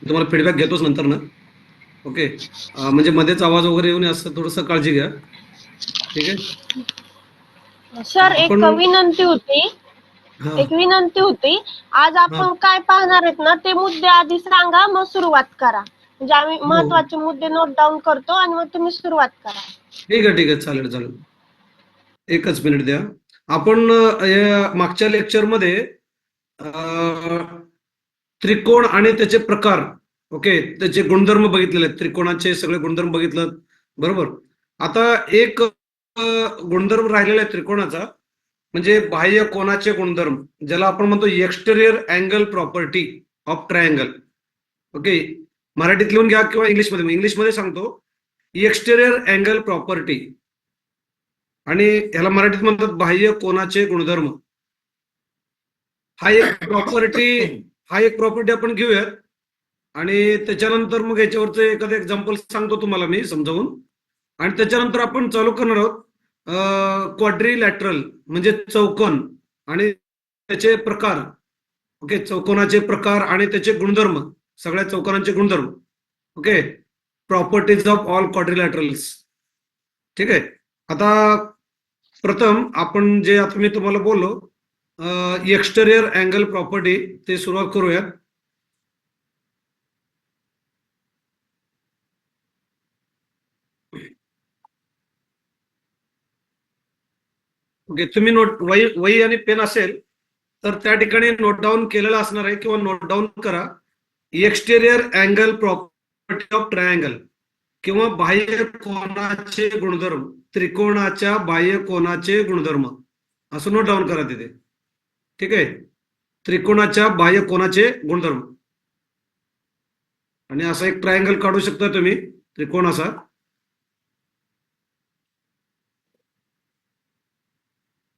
तुम्हाला फीडबॅक घेतोच नंतर ना. ओके. म्हणजे मध्येच आवाज वगैरे येऊन असं थोडंसं काळजी घ्या. ठीक आहे. सर एक आपण विनंती होती. हा एक विनंती होती. आज हा आपण काय पाहणार आहेत ना ते मुद्दे आधी सांगा, मग सुरुवात करा. म्हणजे आम्ही हो महत्त्वाचे मुद्दे नोट डाऊन करतो आणि मग तुम्ही सुरुवात करा. ठीक आहे चालेल चालेल. एकच मिनिट द्या. आपण या मागच्या लेक्चरमध्ये त्रिकोण आणि त्याचे प्रकार, ओके, त्याचे गुणधर्म बघितलेले आहेत. त्रिकोणाचे सगळे गुणधर्म बघितलं बरोबर. आता एक गुणधर्म राहिलेला आहे त्रिकोणाचा, म्हणजे बाह्य कोनाचे गुणधर्म, ज्याला आपण म्हणतो exterior angle property of triangle. Okay. मराठीत लिहून घ्या किंवा इंग्लिशमध्ये सांगतो. एक्सटेरियर अँगल प्रॉपर्टी, आणि ह्याला मराठीत म्हणतात बाह्य कोनाचे गुणधर्म. हा एक प्रॉपर्टी आपण घेऊयात, आणि त्याच्यानंतर मग याच्यावरचं एखादं एक्झाम्पल सांगतो तुम्हाला मी समजावून, आणि त्याच्यानंतर आपण चालू करणार आहोत क्वाड्रिलॅटरल म्हणजे चौकोन आणि त्याचे प्रकार. ओके. चौकोनाचे प्रकार आणि त्याचे गुणधर्म, सगळ्या चौकोनांचे गुणधर्म. Okay. Properties of all quadrilaterals. ठीक आहे. आता प्रथम आपण जे आता मी तुम्हाला बोललो एक्सटेरियर अँगल प्रॉपर्टी, ते सुरुवात करूयात. ओके. तुम्ही वही आणि पेन असेल तर त्या ठिकाणी नोट डाऊन केलेलं असणार आहे, किंवा नोट डाऊन करा exterior angle property of triangle, किंवा बाह्य कोनाचे गुणधर्म, त्रिकोणाच्या बाह्य कोनाचे गुणधर्म, असं नोट डाऊन करा तिथे. ठीक आहे. त्रिकोणाच्या बाह्य कोनाचे गुणधर्म, आणि असा एक ट्रायंगल काढू शकता तुम्ही त्रिकोण असा.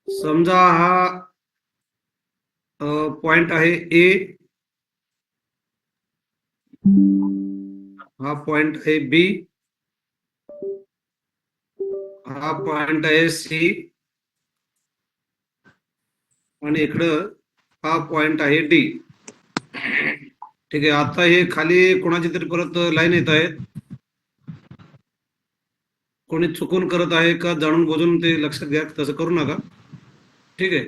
समजा हा पॉइंट आहे ए, हा पॉइंट आहे बी, हा पॉइंट आहे सी, आणि इकडं हा पॉइंट आहे डी. ठीक आहे. आता हे खाली कोणाची तरी परत लाईन येत आहेत. कोणी चुकून करत आहे का जाणून बुजून, ते लक्षात घ्या, तसं करू नका. ठीक आहे.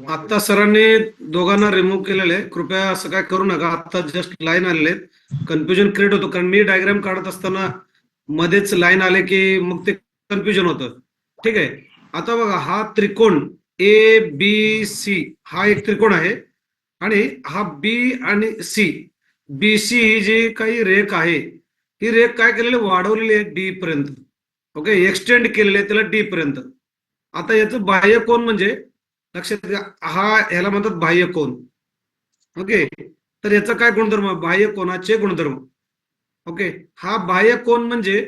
आता सरांनी दोघांना रिमूव्ह केलेले आहे. कृपया असं काय करू नका. आता जस्ट लाईन आलेले आहेत, कन्फ्युजन क्रिएट होतो, कारण मी डायग्राम काढत असताना मध्येच लाईन आले की मग ते कन्फ्युजन होतं. ठीक आहे. आता बघा, हा त्रिकोण ए बी सी हा एक त्रिकोण आहे, आणि हा बी आणि सी, बी सी ही जी काही रेख आहे, ही रेख काय केलेली, वाढवलेली आहे डी पर्यंत. ओके. एक्सटेंड केलेले आहे त्याला डी पर्यंत. आता याचं बाह्य कोन म्हणजे, लक्षात घ्या, ह्याला म्हणतात बाह्य कोन. ओके. तर याचा काय गुणधर्म, बाह्य कोनाचे गुणधर्म. ओके. हा बाह्य कोन म्हणजे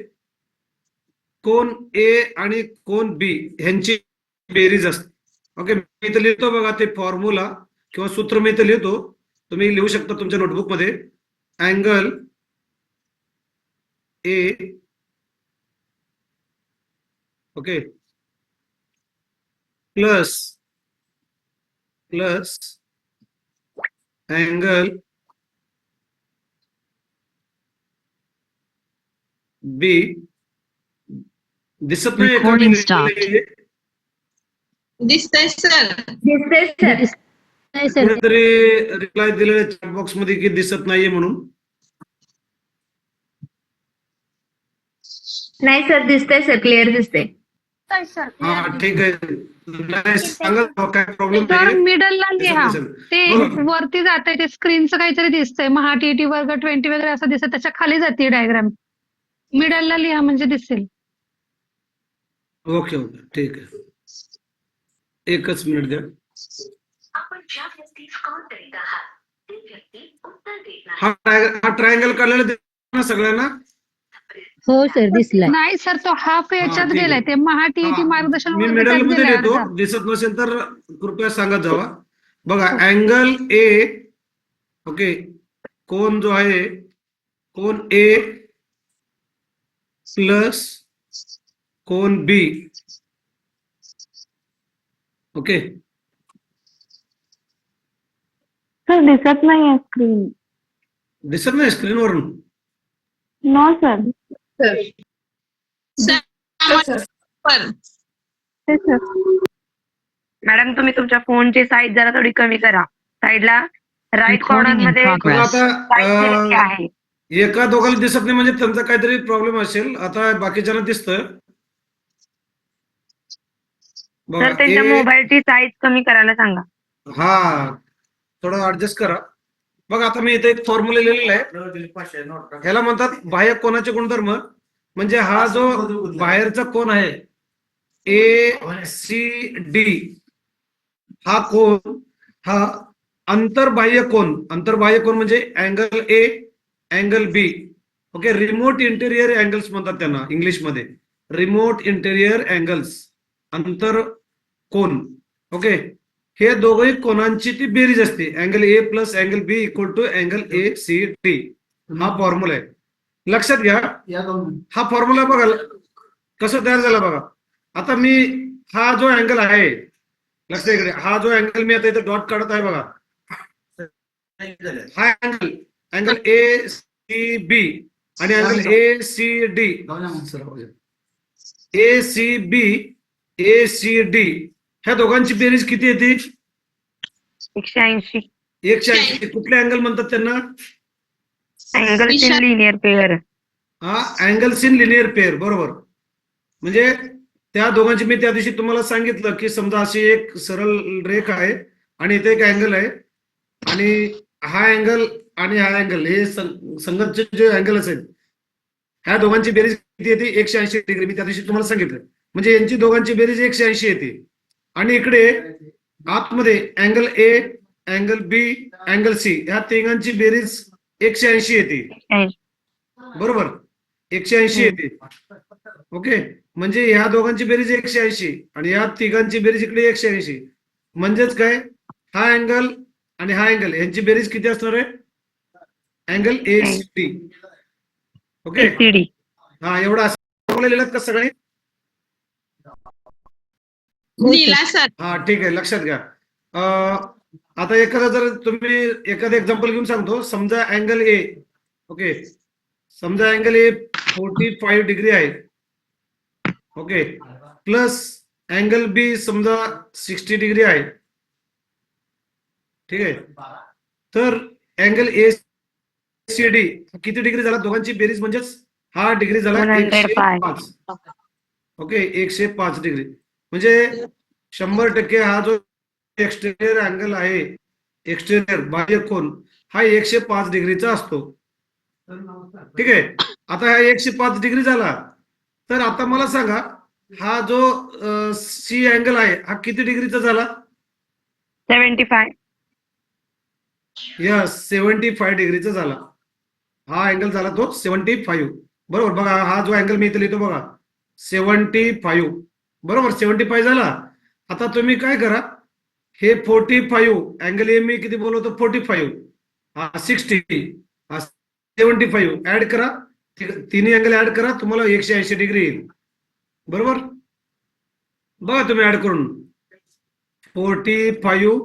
कोन ए आणि कोन बी ह्यांची बेरीज असते. ओके. मी इथं लिहितो बघा ते फॉर्म्युला किंवा सूत्र, मी इथं लिहितो, तुम्ही लिहू शकता तुमच्या नोटबुक मध्ये. Angle A, okay, plus angle B. दिसत नाही का मी लिहिलेले? दिसतंय सर. दिसतंय सर. कुणीतरी रिप्लाय दिलेल्या चॅट बॉक्स मध्ये की दिसत नाहीये म्हणून. नाही सर, दिसतंय सर, क्लिअर दिसतंय. सर हा ठीक आहे. नाही, सांगा काय प्रॉब्लेम सर आहे. मिडलला लिहा. ते बरोबर. वरती जाते ते स्क्रीनचं काहीतरी दिसतंय, महा टीटी वर्ग 20 वगैरे असं दिसत, त्याच्या खाली जाते डायग्राम. मिडलला लिहा म्हणजे दिसेल. ओके ओके ठीक आहे. एकच मिनिट द्या. आपण ज्या व्यक्तीस कॉल करीत आहात ती व्यक्ती उत्तर देत नाही. हा ट्रायंगल काढलेला दिसतो ना सगळ्यांना? हो सर, दिसलाय. नाही सर, तो हाफ याच्यात ठीक आहे. गेलाय, ते महा टीटी मार्गदर्शन मी वर्ग मिडल त्यात मध्ये गेलाय लिहितो, अर्धा. दिसत नसेल तर कृपया सांगत जावा. बघा, अँगल ए, ओके, कोन जो आहे, कोन ए प्लस कोन बी. ओके. दिसत नाहीये स्क्रीन. दिसत नाही स्क्रीनवरून? No sir. सर ते सर. मॅडम तुम्ही तुमच्या फोनची साईज जरा थोडी कमी करा. साईडला राईट कॉर्नर मध्ये मग आता size दिलेली आहे. एका दोघांना दिसत नाही म्हणजे त्यांचा काहीतरी प्रॉब्लेम असेल. आता बाकीच्यांना दिसतं बघा. तर त्यांच्या मोबाईलची साईज कमी करायला सांगा. हा थोडं ऍडजस्ट करा. बघा आता मी इथे एक फॉर्म्युला लिहिलेला आहे. ह्याला म्हणतात बाह्य कोनाचे गुणधर्म. म्हणजे हा जो बाहेरचा कोन आहे ACD हा कोन हा अंतर्बाह्य कोन. अंतर्बाह्य कोन म्हणजे angle A angle B. Okay. Remote interior angles म्हणतात त्यांना इंग्लिशमध्ये. रिमोट इंटेरियर अँगल्स अंतर कोन. ओके. हे दोघही कोनांची ती बेरीज असते. Angle A plus angle B equal to angle ACD. हा फॉर्म्युला आहे. लक्षात घ्या. हा फॉर्म्युला बघा कसं तयार झाला बघा. आता मी हा जो अँगल आहे लक्षात इकडे हा जो अँगल मी आता इथे डॉट काढत आहे बघा. हा अँगल ACB आणि अँगल ACD ACD ह्या दोघांची बेरीज किती येते? 180. 180. कुठले अँगल म्हणतात त्यांना? Angle in linear pair. हा अँगल्स इन लिनियर पेअर. बरोबर. म्हणजे त्या दोघांची मी त्या दिवशी तुम्हाला सांगितलं की समजा अशी एक सरळ रेख आहे आणि इथे एक अँगल आहे आणि हा अँगल आणि हा अँगल हे संगतचे जे अँगल असेल ह्या दोघांची बेरीज किती येते? 180 डिग्री. मी त्या दिवशी तुम्हाला सांगितलं. म्हणजे यांची दोघांची बेरीज 180 येते. आणि इकडे आतमध्ये angle A angle B angle C ह्या तिघांची बेरीज 180 येते. बरोबर. 180 येते. ओके. म्हणजे ह्या दोघांची बेरीज 180 आणि ह्या तिघांची बेरीज इकडे 180. म्हणजेच काय हा अँगल आणि हा अँगल यांची बेरीज किती असणार आहे? Angle ACD. ओके. हा एवढा असं लिहिलं का सगळे? लिहिला सर. हा ठीक आहे. लक्षात घ्या. आता एखादा जर तुम्ही एखादं एक्झाम्पल घेऊन सांगतो. समजा अँगल A. ओके. समजा अँगल A 45 डिग्री आहे. ओके. प्लस अँगल B समजा 60 डिग्री आहे. ठीक आहे. तर अँगल ACD किती डिग्री झाला? दोघांची बेरीज म्हणजेच हा डिग्री झाला 105. ओके. 105 डिग्री. म्हणजे 100% हा जो एक्सटेरियर अँगल आहे एक्सटेरियर बाह्य कोन हा 105 डिग्रीचा असतो. ठीक आहे. आता हा 105 डिग्री झाला तर आता मला सांगा हा जो C अँगल आहे हा किती डिग्रीचा झाला? 75. यस 75 डिग्रीचा झाला. हा अँगल झाला तो 75. बरोबर. बघा हा जो अँगल मी इथे लिहितो बघा 75. बरोबर. 75 झाला. आता तुम्ही काय करा हे 45 अँगल ए मी किती बोलवतो 45 हा 60 हा 75 ऍड करा. तिन्ही अँगल ऍड करा तुम्हाला 180 डिग्री येईल. बरोबर. बघा तुम्ही ऍड करून 45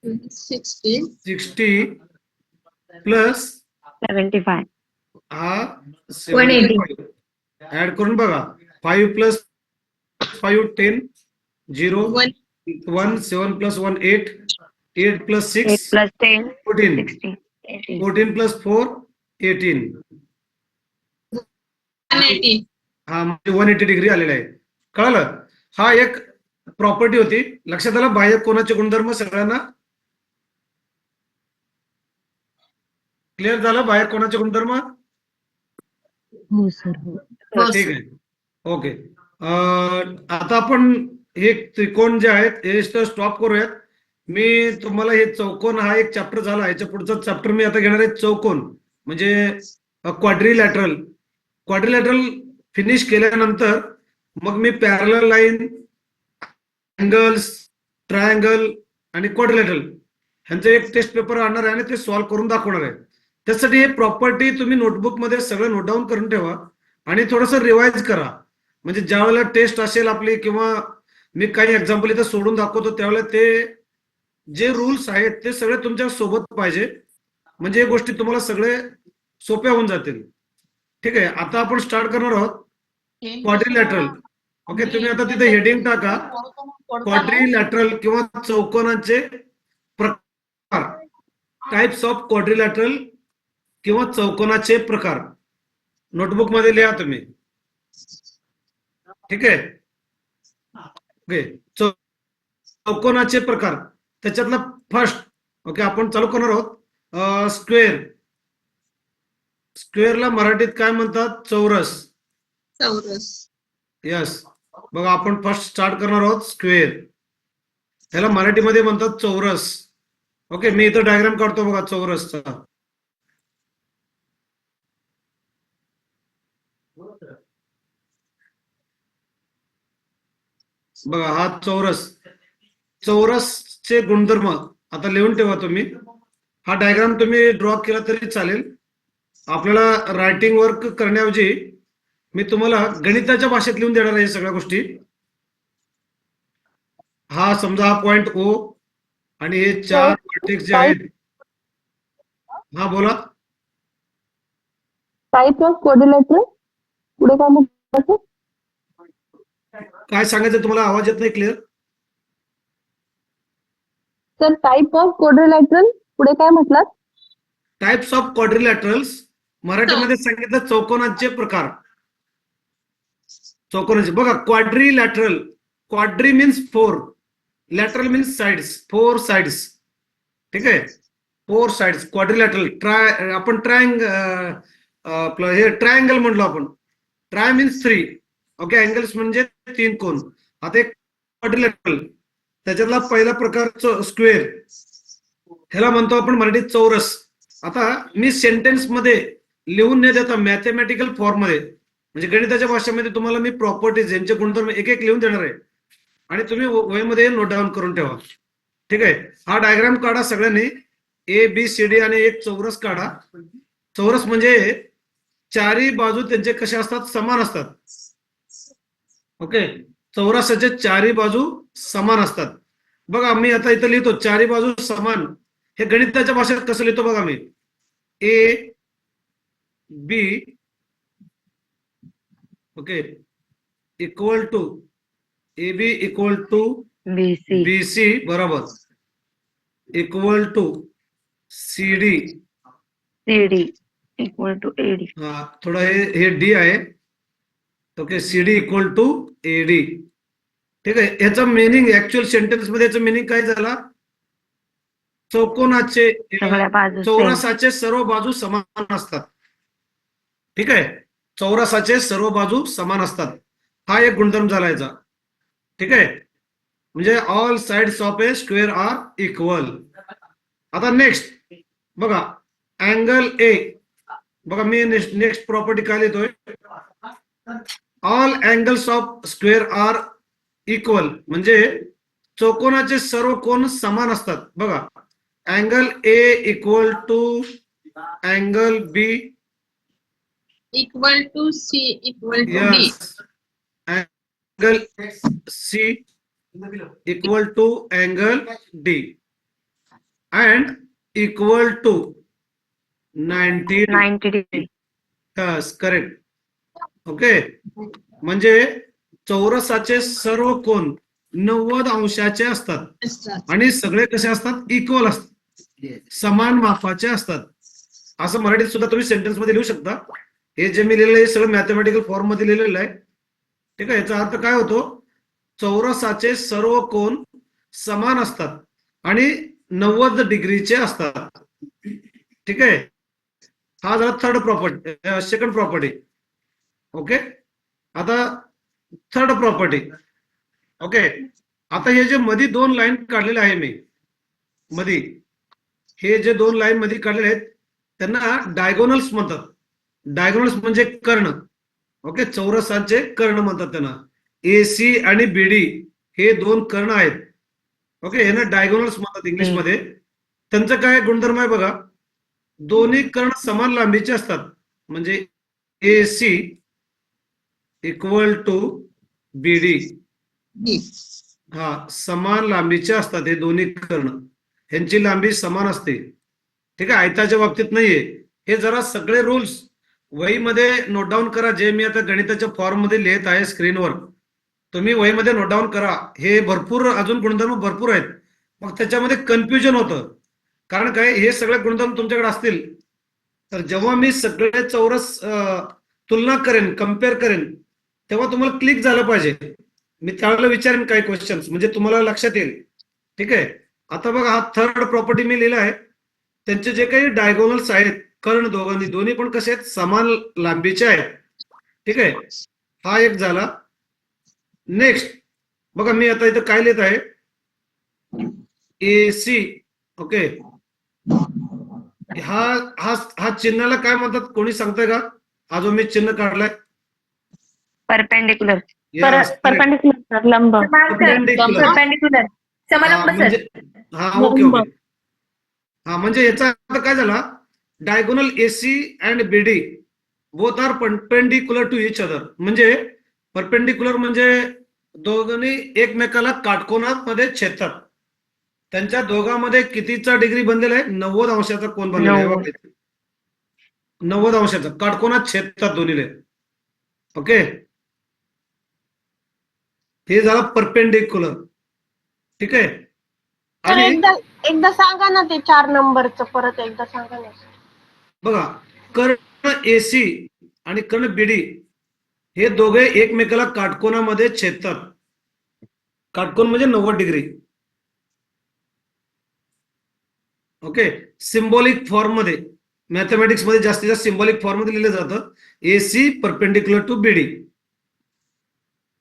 60 प्लस 75 हा 75 ऍड करून बघा. 5 plus 5 10 0 1 7 plus 1 8 8 plus 6 8 plus 10 14 16 18. 14 plus 4 18. हा म्हणजे 180 डिग्री आलेला आहे. कळलं. हा एक प्रॉपर्टी होती. लक्षात आलं. बाह्य कोनाचे गुणधर्म सगळ्यांना क्लिअर झालं? बाह्य कोनाचे गुणधर्म. हो सर. हो. ठीक आहे. ओके. आता आपण हे त्रिकोण जे आहेत हे स्टॉप करूयात. मी तुम्हाला हे चौकोन हा एक चॅप्टर झाला. याच्या पुढचा चॅप्टर मी आता घेणार आहे चौकोन म्हणजे क्वाड्रिलॅटरल. क्वाड्रिलॅटरल फिनिश केल्यानंतर मग मी पॅरलल लाईन अँगल्स ट्रायंगल आणि क्वाड्रिलॅटरल ह्यांचं एक टेस्ट पेपर आणणार आहे आणि ते सॉल्व्ह करून दाखवणार आहे. त्यासाठी हे प्रॉपर्टी तुम्ही नोटबुक मध्ये सगळं नोट डाऊन करून ठेवा आणि थोडंसं रिवाइज करा. म्हणजे ज्या वेळेला टेस्ट असेल आपली किंवा मी काही एक्झाम्पल इथे सोडून दाखवतो त्यावेळेला ते जे रूल्स आहेत ते सगळे तुमच्या सोबत पाहिजे, म्हणजे हे गोष्टी तुम्हाला सगळे सोप्या होऊन जातील. ठीक आहे, आता आपण स्टार्ट करणार आहोत क्वाड्रिलॅटरल. ओके, तुम्ही आता तिथे हेडिंग टाका क्वाड्रिलॅटरल किंवा चौकोनाचे प्रकार, टाइप्स ऑफ क्वाड्रिलॅटरल किंवा चौकोनाचे प्रकार. नोटबुक मध्ये लिहा तुम्ही. ठीक आहे. ओके, चौकोनाचे प्रकार, त्याच्यातला फर्स्ट. ओके, आपण चालू करणार आहोत स्क्वेअर. स्क्वेअरला मराठीत काय म्हणतात? चौरस. चौरस. यस, बघा आपण फर्स्ट स्टार्ट करणार आहोत स्क्वेअर. त्याला मराठीमध्ये म्हणतात चौरस. ओके, मी इथं डायग्राम काढतो बघा चौरसचा. बघा हा चौरस. चौरसचे गुणधर्म आता लिहून ठेवा तुम्ही. हा डायग्राम तुम्ही ड्रॉ केला तरी चालेल. आपल्याला रायटिंग वर्क करण्याऐवजी मी तुम्हाला गणिताच्या भाषेत लिहून देणार आहे सगळ्या गोष्टी. हा समजा हा पॉइंट ओ आणि हे 4 व्हर्टेक्स जे आहेत. हा बोला. टाइप ऑफ क्वाड्रिलॅटरल पुढे काय म्हटलं? काय सांगायचं तुम्हाला? आवाज येत नाही clear. Sir type of quadrilateral पुढे काय म्हटलात? टाइप्स ऑफ क्वाड्रिलॅटरल्स, मराठीमध्ये सांगितलं चौकोनाचे प्रकार. चौकोनाचे बघा, quadrilateral. Quadri means 4, lateral means sides, 4 sides. ठीक आहे, 4 साइड्स. क्वाड्रिलॅटरल आपण आपलं हे ट्रायंगल म्हणलो आपण. Try means 3. ओके, अँगल्स म्हणजे 3 कोन. आता एक क्वाड्रिलॅटरल, त्याच्यातला पहिला प्रकार स्क्वेअर, ह्याला म्हणतो आपण मराठीत चौरस. आता मी सेंटेन्स मध्ये लिहून न देता मॅथमॅटिकल फॉर्म मध्ये, म्हणजे गणिताच्या भाषेमध्ये तुम्हाला मी प्रॉपर्टीज यांचे गुणधर्म एक एक लिहून देणार आहे आणि तुम्ही वहीमध्ये नोट डाऊन करून ठेवा. ठीक आहे, हा डायग्राम काढा सगळ्यांनी. ABCD आणि एक चौरस काढा. चौरस म्हणजे चारही बाजू त्यांचे कसे असतात? समान असतात. ओके, चौरसाचे चारही बाजू समान असतात. बघा मी आता इथं लिहितो चारही बाजू समान. हे गणिताच्या भाषेत कसं लिहितो बघा मी. AB okay equal to AB equal to BC BC बरोबर equal to CD. CD equal to AD. हा थोडं हे D आहे. Okay, CD equal to AD. ठीक आहे, याचा मिनिंग ऍक्च्युअल सेंटेन्स मध्ये याचा मिनिंग काय झाला? चौकोनाचे सगळ्या बाजू same. चौरसाचे सर्व बाजू समान असतात. ठीक आहे, चौरसाचे सर्व बाजू समान असतात. हा एक गुणधर्म झाला याचा. ठीक आहे, म्हणजे all sides of a square are equal. आता नेक्स्ट बघा अँगल ए. बघा मी नेक्स्ट प्रॉपर्टी काय लिहितोय? All angles of square are equal, म्हणजे चौकोनाचे सर्व कोन समान असतात. बघा angle A equal to angle B equal to C equal to D. Yes, angle C equal to angle D and equal to 90. 90 degree. Yes correct. Okay, म्हणजे चौरसाचे सर्व कोन 90 अंशाचे असतात असतात. आणि सगळे कसे असतात? इक्वल असतात, समान मापाचे असतात. असं मराठीत सुद्धा तुम्ही सेंटेन्स मध्ये लिहू शकता. हे जे मी लिहिलेलं आहे सगळं मॅथमॅटिकल फॉर्म मध्ये लिहिलेलं आहे. ठीक आहे, याचा अर्थ काय होतो? चौरसाचे सर्व कोन समान असतात आणि 90 डिग्रीचे असतात. ठीक आहे, हा झाला third property, second property. Okay, आता थर्ड प्रॉपर्टी. ओके, आता हे जे मध्ये 2 लाईन काढलेले आहे मी मध्ये, हे जे 2 लाईन मध्ये काढलेले आहेत त्यांना डायगोनल्स म्हणतात. डायगोनल्स म्हणजे कर्ण. ओके, चौरसाचे कर्ण म्हणतात त्यांना. AC आणि BD हे 2 कर्ण आहेत. ओके, यांना डायगोनल्स म्हणतात इंग्लिश मध्ये. त्यांचं काय गुणधर्म आहे बघा, दोन्ही कर्ण समान लांबीचे असतात. म्हणजे AC equal to BD D. हा समान लांबीचे असतात हे दोन्ही कर्ण. ह्यांची लांबी समान असते. ठीक आहे, आयताच्या बाबतीत नाहीये. हे जरा सगळे रूल्स वहीमध्ये नोट डाऊन करा, जे मी आता गणिताच्या फॉर्म मध्ये लिहित आहे स्क्रीनवर. तुम्ही वहीमध्ये नोट डाऊन करा. हे भरपूर अजून गुणधर्म भरपूर आहेत. मग त्याच्यामध्ये कन्फ्युजन होतं. कारण काय, हे सगळे गुणधर्म तुमच्याकडे असतील तर जेव्हा मी सगळे चौरस तुलना करेन, कम्पेअर करेन, तेव्हा तुम्हाला क्लिक झालं पाहिजे. मी त्यावेळेला विचारेन काही क्वेश्चन्स, म्हणजे तुम्हाला लक्षात येईल. ठीक आहे, आता बघा हा थर्ड प्रॉपर्टी मी लिहिला आहे. त्यांचे जे काही डायगोनल्स आहेत कर्ण दोन्ही पण कसे आहेत, समान लांबीचे आहेत. ठीक आहे, हा एक झाला. नेक्स्ट बघा मी आता इथं काय लिहित आहे, AC. ओके, हा हा हा चिन्हाला काय म्हणतात, कोणी सांगताय का? हा जो मी चिन्ह काढलाय, परपेंडिक्युलर. Yes, correct. परपेंडिक्युलर लंब. Perpendicular. परपेंडिक्युलर. हा, म्हणजे हा ओके ओके. हा म्हणजे याचा अर्थ काय झाला, diagonal AC and BD both are perpendicular to each other. म्हणजे परपेंडिक्युलर म्हणजे दोघांनी एकमेकाला काटकोनामध्ये छेदतात. त्यांच्या दोघांमध्ये कितीचा डिग्री बनलेला आहे, 90 अंशाचा कोन बनलेला आहे. 90. 90 अंशाचा काटकोनात छेदतात दोन्हीले. ओके, हे झालं परपेंडिक्युलर. ठीक आहे, तर आणि एकदा सांगा ना ते 4 नंबरचं, परत एकदा सांगा ना. बघा कर्ण AC आणि कर्ण BD हे दोघे एकमेकाला काटकोनामध्ये छेदतात. काटकोन म्हणजे 90 डिग्री. ओके, सिम्बॉलिक फॉर्म मध्ये, मॅथमॅटिक्स मध्ये जास्तीत जास्त सिम्बॉलिक फॉर्म मध्ये लिहिलं जातं AC परपेंडिक्युलर टू BD.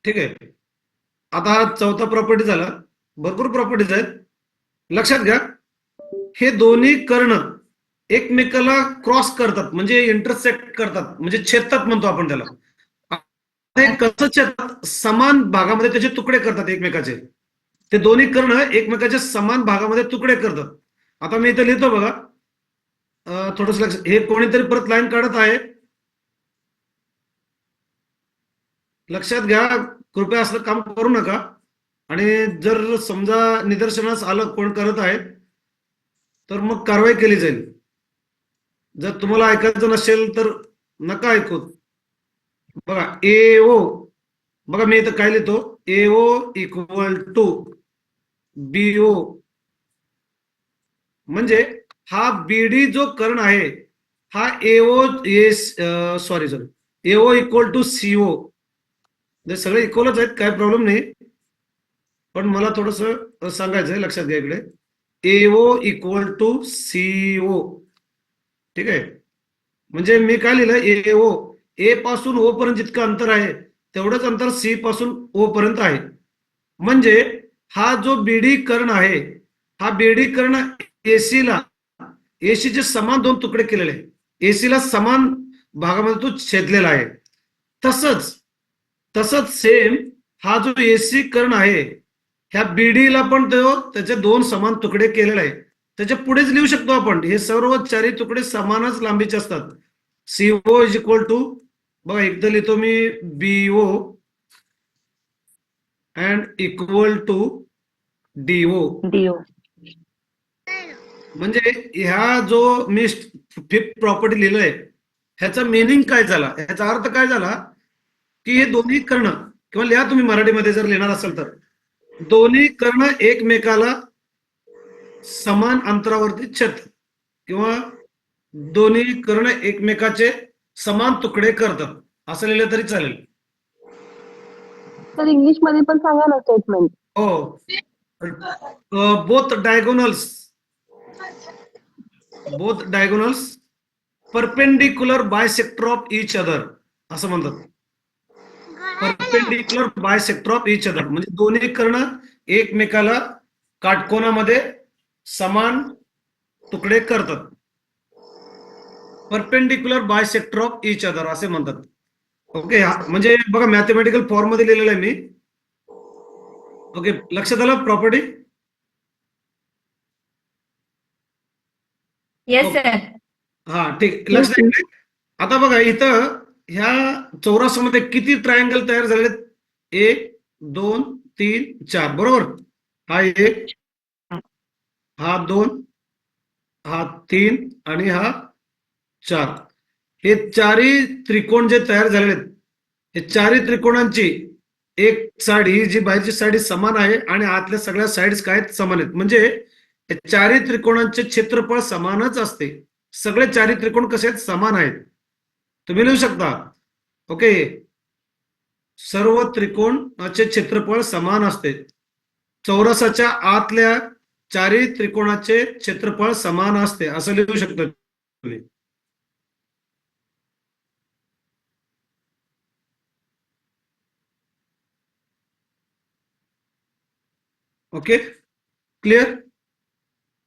ठीक आहे, आता हा चौथा प्रॉपर्टी झाला. भरपूर प्रॉपर्टीज आहेत, लक्षात घ्या. हे दोन्ही कर्ण एकमेकाला क्रॉस करतात, म्हणजे इंटरसेक्ट करतात, म्हणजे छेदतात म्हणतो आपण त्याला. हे कसं छेदतात, समान भागामध्ये त्याचे तुकडे करतात एकमेकाचे. ते दोन्ही कर्ण एकमेकाच्या समान भागामध्ये तुकडे करतात. आता मी इथे लिहितो बघा, थोडस लक्ष, हे कोणीतरी परत लाईन काढत आहे, लक्षात घ्या. कृपया असं काम करू नका. आणि जर समजा निदर्शनास आलं कोण करत आहे तर मग कारवाई केली जाईल. जर तुम्हाला ऐकायचं नसेल तर नका ऐकू. बघा AO, बघा मी इथं काय लिहितो, AO इक्वल टू BO. म्हणजे हा BD जो कर्ण आहे हा AO इक्वल टू CO. सगळे इक्वलच आहेत, काय प्रॉब्लेम नाही, पण मला थोडस सांगायचंय, लक्षात घ्या इकडे. AO equal to CO. ठीक आहे, म्हणजे मी काय लिहिलं, AO A पासून O पर्यंत जितकं अंतर आहे तेवढंच अंतर C पासून O पर्यंत आहे. म्हणजे हा जो BD कर्ण आहे, हा BD कर्ण AC चे समान 2 तुकडे केलेले आहे. AC ला समान भागामध्ये तो छेदलेला आहे. तसंच सेम हा जो AC कर्ण आहे, ह्या BD ला पण त्याचे 2 समान तुकडे केलेले आहे. त्याच्या पुढेच लिहू शकतो आपण, हे सर्व 4 तुकडे समानच लांबीचे असतात. CO इज इक्वल टू, बघा एकदा लिहितो मी, BO and equal to DO. म्हणजे ह्या जो मी 5th प्रॉपर्टी लिहिलंय ह्याचा मिनिंग काय झाला, ह्याचा अर्थ काय झाला की हे दोन्ही कर्ण, किंवा लिहा तुम्ही मराठीमध्ये जर लिहिणार असेल तर, दोन्ही कर्ण एकमेकाला समान अंतरावरती छेदतात, किंवा दोन्ही कर्ण एकमेकाचे समान तुकडे करतात, असं लिहिलं तरी चालेल. तर इंग्लिश मध्ये पण सांगा ना स्टेटमेंट. हो, both diagonals perpendicular bisector of each other असं म्हणतात. Perpendicular bisector of each other म्हणजे दोन्ही कर्ण एकमेकाला काटकोनामध्ये समान तुकडे करतात. Perpendicular bisector of each other असे म्हणतात. ओके, म्हणजे बघा मॅथमॅटिकल फॉर्म मध्ये लिहिलेलं आहे मी. ओके, लक्षात आलं प्रॉपर्टी? Yes sir. हा ठीक, लक्षात येईल. आता बघा इथं ह्या चौरसामध्ये किती ट्रायंगल तयार झालेले? 1 2 3 4, बरोबर. हा 1, हा 2, हा 3 आणि हा 4. हे चारही त्रिकोण जे तयार झालेले आहेत, हे चारही त्रिकोणांची एक साइड ही जी बाहेरची साइड समान आहे आणि आतल्या सगळ्या साइड्स काय आहेत? समान आहेत. म्हणजे हे चारही त्रिकोणांचे क्षेत्रफळ समानच असते. सगळे चारही त्रिकोण कसे आहेत? समान आहेत. तुम्ही लिहू शकता. ओके, सर्व त्रिकोणाचे क्षेत्रफळ समान असते. चौरसाच्या आतल्या चारही त्रिकोणाचे क्षेत्रफळ समान असते असं लिहू शकतो तुम्ही. Okay, clear?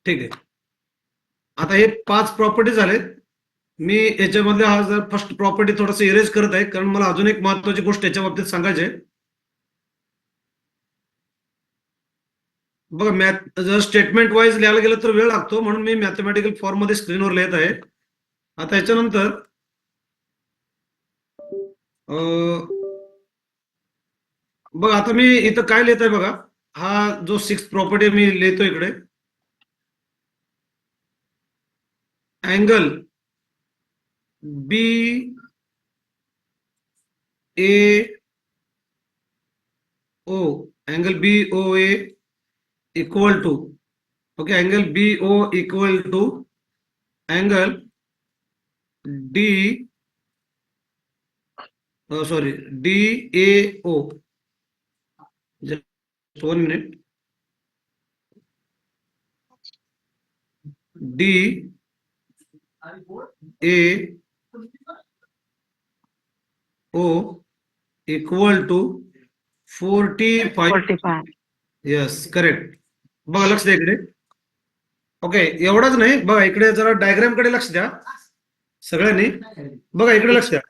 ठीक आहे. आता हे 5 प्रॉपर्टी झालेत. मी याच्यामध्ये हा जर फर्स्ट प्रॉपर्टी थोडस इरेज करत आहे, कारण मला अजून एक महत्वाची गोष्ट याच्या बाबतीत सांगायची आहे. बघा, मॅथ जर स्टेटमेंट वाईज लिहायला गेलं तर वेळ लागतो, म्हणून मी मॅथमॅटिकल फॉर्म मध्ये स्क्रीनवर लिहित आहे. आता याच्यानंतर बघा, आता मी इथं काय लिहित आहे बघा. हा जो 6 प्रॉपर्टी मी लिहितो इकडे, angle B A O, angle B O A equal to, okay, angle B O equal to angle D, sorry, D A O. just 1 minute. D A O equal to 45. 45. Yes, correct. बघा, लक्ष द्या इकडे. Okay, एवढंच नाही, बघा इकडे जरा diagram कडे लक्ष द्या सगळ्यांनी. बघा इकडे लक्ष द्या.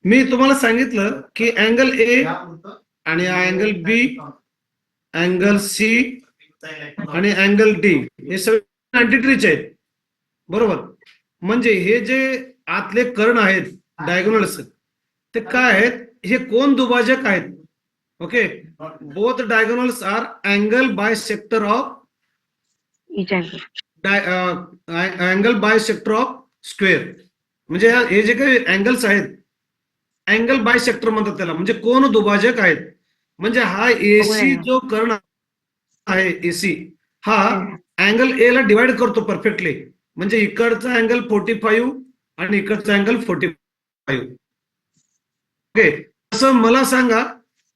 मी तुम्हाला सांगितलं की अँगल ए आणि अँगल बी, अँगल सी आणि अँगल डी हे सगळे 93 आहेत. बरोबर? म्हणजे हे जे आतले कर्ण आहेत डायगोनल्स, ते काय आहेत? हे कोण दुभाजक आहेत. Okay, both diagonals are angle bisector of Each angle. Angle bisector of square. म्हणजे हे जे काही अँगल्स आहेत, अँगल बाय सेक्टर म्हणतात त्याला, म्हणजे कोण दुभाजक आहेत. म्हणजे हा एसी जो कर्ण आहे, एसी हा अँगल ए ला डिवाइड करतो परफेक्टली. म्हणजे इकडचा अँगल 45 आणि इकडचा अँगल 45. ओके, असं मला सांगा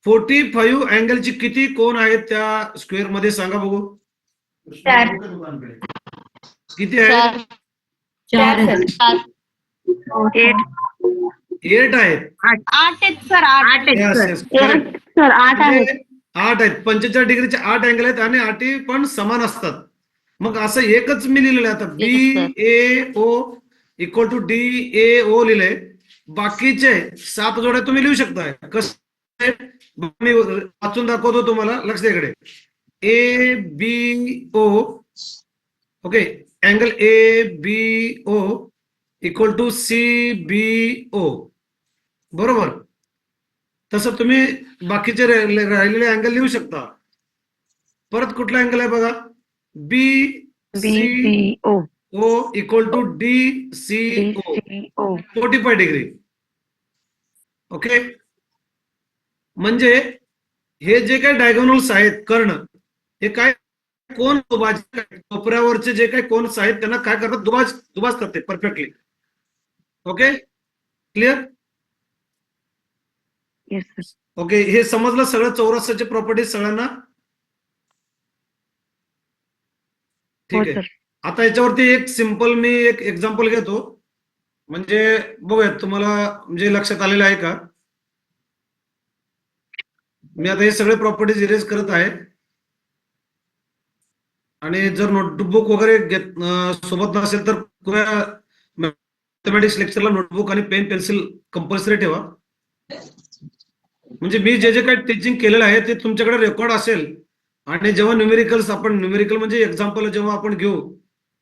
45 अँगलची किती कोण आहेत त्या स्क्वेअर मध्ये? सांगा बघू. किती आहेत? 8 आहेत. 8 आहेत sir, 8. Yes, yes, correct. Sir 8 आहे. म्हणजे 8 आहेत. 45 डिग्रीचे 8 अँगल आहेत आणि 8 पण समान असतात. मग असं एकच मी लिहिलेलं आहे आता, B A O equal to D A O लिहिलंय. बाकीचे 7 जोड्या तुम्ही लिहू शकता. कसं? मी वाचून दाखवतो तुम्हाला. लक्ष द्या इकडे. A B O, okay, angle A B O equal to C B O. बरोबर? तसं तुम्ही बाकीचे राहिलेले अँगल लिहू शकता. परत कुठला अँगल आहे बघा, B C BCO. O equal to D C O, DCO. 45 degree. Okay, म्हणजे हे जे काही डायगोनल्स आहेत कर्ण, हे काय कोण दुभाजक आहेत. कोपऱ्यावरचे जे काही कोन्स आहेत त्यांना काय करतात? दुभाजतात ते perfectly. Okay, clear? Yes, sir. Okay, हे समजलं सगळं चौरसाचे प्रॉपर्टीज सगळ्यांना? हो ठीक आहे. सर. आता याच्यावरती एक सिंपल मी एक एक्झाम्पल घेतो, म्हणजे बघूयात तुम्हाला म्हणजे लक्षात आलेलं आहे का. मी आता हे सगळे प्रॉपर्टीज इरेज करत आहे. आणि जर नोटबुक वगैरे सोबत नसेल तर मॅथमॅटिक्स लेक्चरला नोटबुक आणि पेन पेन्सिल कंपल्सरी ठेवा. म्हणजे मी जे जे काही टीचिंग केलेलं आहे ते तुमच्याकडे रेकॉर्ड असेल. आणि जेव्हा न्यूमेरिकल म्हणजे एक्झाम्पल जेव्हा आपण घेऊ,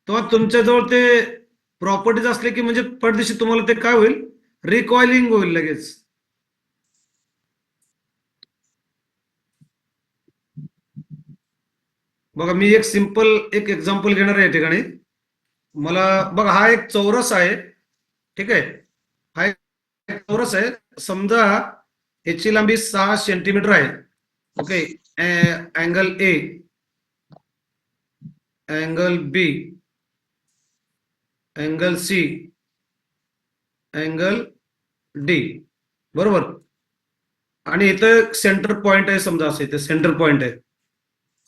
तेव्हा तुमच्याजवळ ते प्रॉपर्टीज असले की म्हणजे पडदिशी तुम्हाला ते काय होईल? रिकॉइलिंग होईल लगेच. बघा मी एक सिंपल एक एक्झाम्पल घेणार आहे या ठिकाणी. मला बघा हा एक चौरस आहे, ठीक आहे. हा एक चौरस आहे. समजा याची लांबी 6 सेंटीमीटर आहे. Okay. Angle A, angle B, angle C, angle D, बरोबर. आणि इथं सेंटर पॉइंट आहे, समजा असं इथे सेंटर पॉइंट आहे,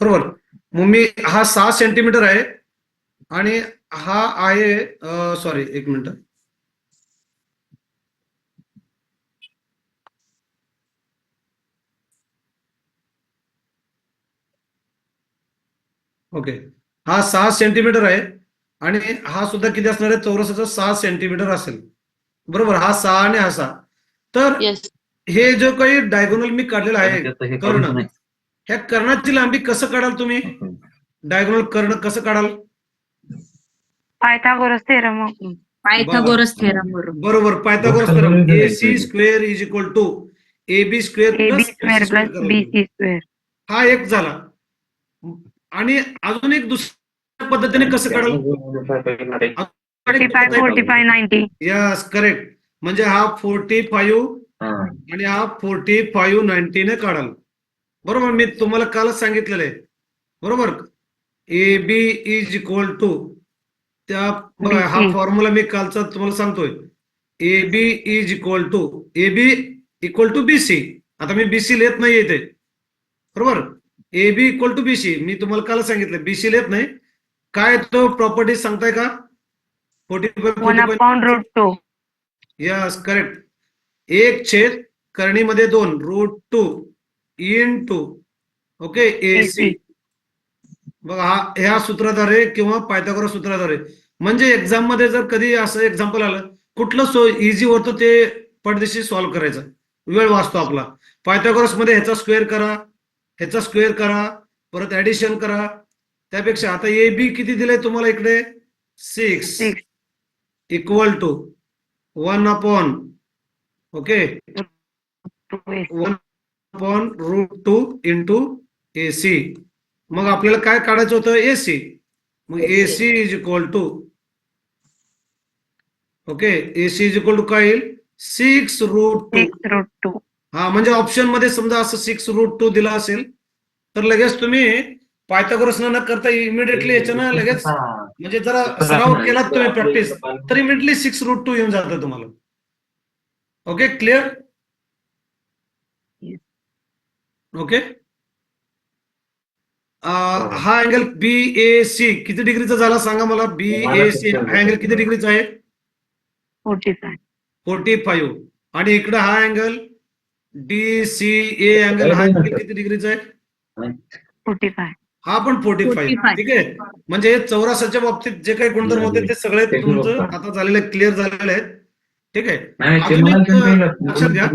बरोबर. मग मी हा 6 सेंटीमीटर आहे आणि हा आहे सॉरी एक मिनिट. ओके. हा 6 सेंटीमीटर आहे आणि हा सुद्धा किती असणार आहे, चौरसाचा 6 सेंटीमीटर असेल, बरोबर. हा 6 आणि हा 6. तर हे जो काही डायगोनल मी काढलेला आहे कर्ण, ह्या कर्णाची लांबी कसं काढाल तुम्ही? डायगोनल कर्ण कसं काढाल? पायथागोरस थेरम वापरून. पायथागोरस थेरम वरून. बरोबर, Pythagoras theorem. AC square is equal to AB square AB plus square plus BC square. हा एक झाला. आणि अजून एक दुसऱ्या पद्धतीने कसं काढाल? 45, 45, 90. Yes, correct. म्हणजे हा 45 आणि हा 45, 90 ने काढाल, बरोबर. मी तुम्हाला कालच सांगितलेलं आहे, बरोबर. AB इज इक्वल टू त्या बघा हा फॉर्म्युला मी कालचा तुम्हाला सांगतोय. AB is equal to AB equal to BC. आता मी BC लिहित नाही इथे, बरोबर. AB इक्वल टू BC मी तुम्हाला काल सांगितलं, BC लिहित नाही. काय तो प्रॉपर्टी सांगताय का? 1/√2. Yes, correct. 1 करणीमध्ये 2 √2 into okay AC. बघा हा ह्या सूत्राद्वारे किंवा पायथागोरस सूत्राद्वारे. म्हणजे एक्झाम मध्ये जर कधी असं एक्झाम्पल आलं, कुठलं इझी होतं ते पडदेशी सॉल्व्ह करायचं, वेळ वाचतो आपला. पायथागोरस मध्ये ह्याचा स्क्वेअर करा, ह्याचा स्क्वेअर करा, परत ऍडिशन करा. त्यापेक्षा आता AB किती दिलंय तुम्हाला इकडे? 6 equal to 1 okay 1/√2 into AC. मग आपल्याला काय काढायचं होतं? AC. मग AC is equal to okay AC is equal to काय येईल? 6√2. 6√2. हा म्हणजे ऑप्शन मध्ये समजा असं 6√2 दिला असेल तर लगेच तुम्ही पायथागोरस न करता इमिडिएटली याच्यानं लगेच म्हणजे जरा सराव केला तुम्ही प्रॅक्टिस तर इमिडिएटली 6√2 येऊन जातं तुम्हाला. Okay, clear? ओके. हा अँगल BAC किती डिग्रीचा झाला सांगा मला? BAC हा अँगल किती डिग्रीचा आहे? 45. 45. आणि इकडे हा अँगल DCA अँगल हा अँगल किती डिग्रीचा आहे? 45. हा पण 45. ठीक आहे. म्हणजे चौरसाच्या बाबतीत जे काही गुणधर्म होते ते सगळे तुमचं आता झालेले क्लिअर झालेले आहेत. ठीक आहे. अजून एक लक्षात घ्या,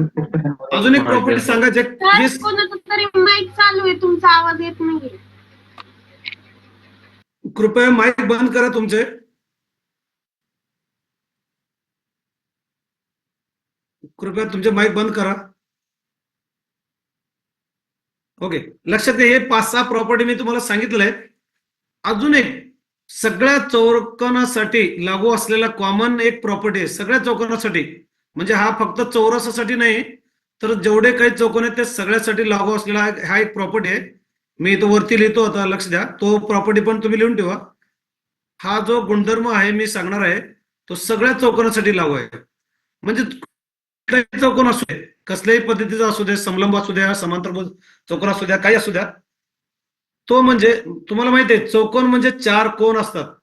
अजून एक प्रॉपर्टी सांगायचे. तर कोणाचं तरी माईक चालू आहे, तुमचा आवाज येत नाहीये. कृपया माईक बंद करा तुमचे. कृपया तुमचे माईक बंद करा. ओके, लक्षात घ्या, हे 5-6 प्रॉपर्टी मी तुम्हाला सांगितलंय. अजून एक सगळ्या चौकोनासाठी लागू असलेला कॉमन एक प्रॉपर्टी आहे सगळ्या चौकोनासाठी. म्हणजे हा फक्त चौरसासाठी नाही तर जेवढे काही चौकोन आहेत ते सगळ्यासाठी लागू असलेला हा एक प्रॉपर्टी आहे. मी तो वरती लिहितो, आता लक्ष द्या. तो प्रॉपर्टी पण तुम्ही लिहून ठेवा. हा जो गुणधर्म आहे मी सांगणार आहे तो सगळ्या चौकोनासाठी लागू आहे. म्हणजे कुठलाही चौकोन असू दे, कसल्याही पद्धतीचा असू दे, समलंब असू द्या, समांतर चौकोन असू द्या, काही असू द्या, तो म्हणजे तुम्हाला माहिती आहे चौकोन म्हणजे 4 कोन असतात,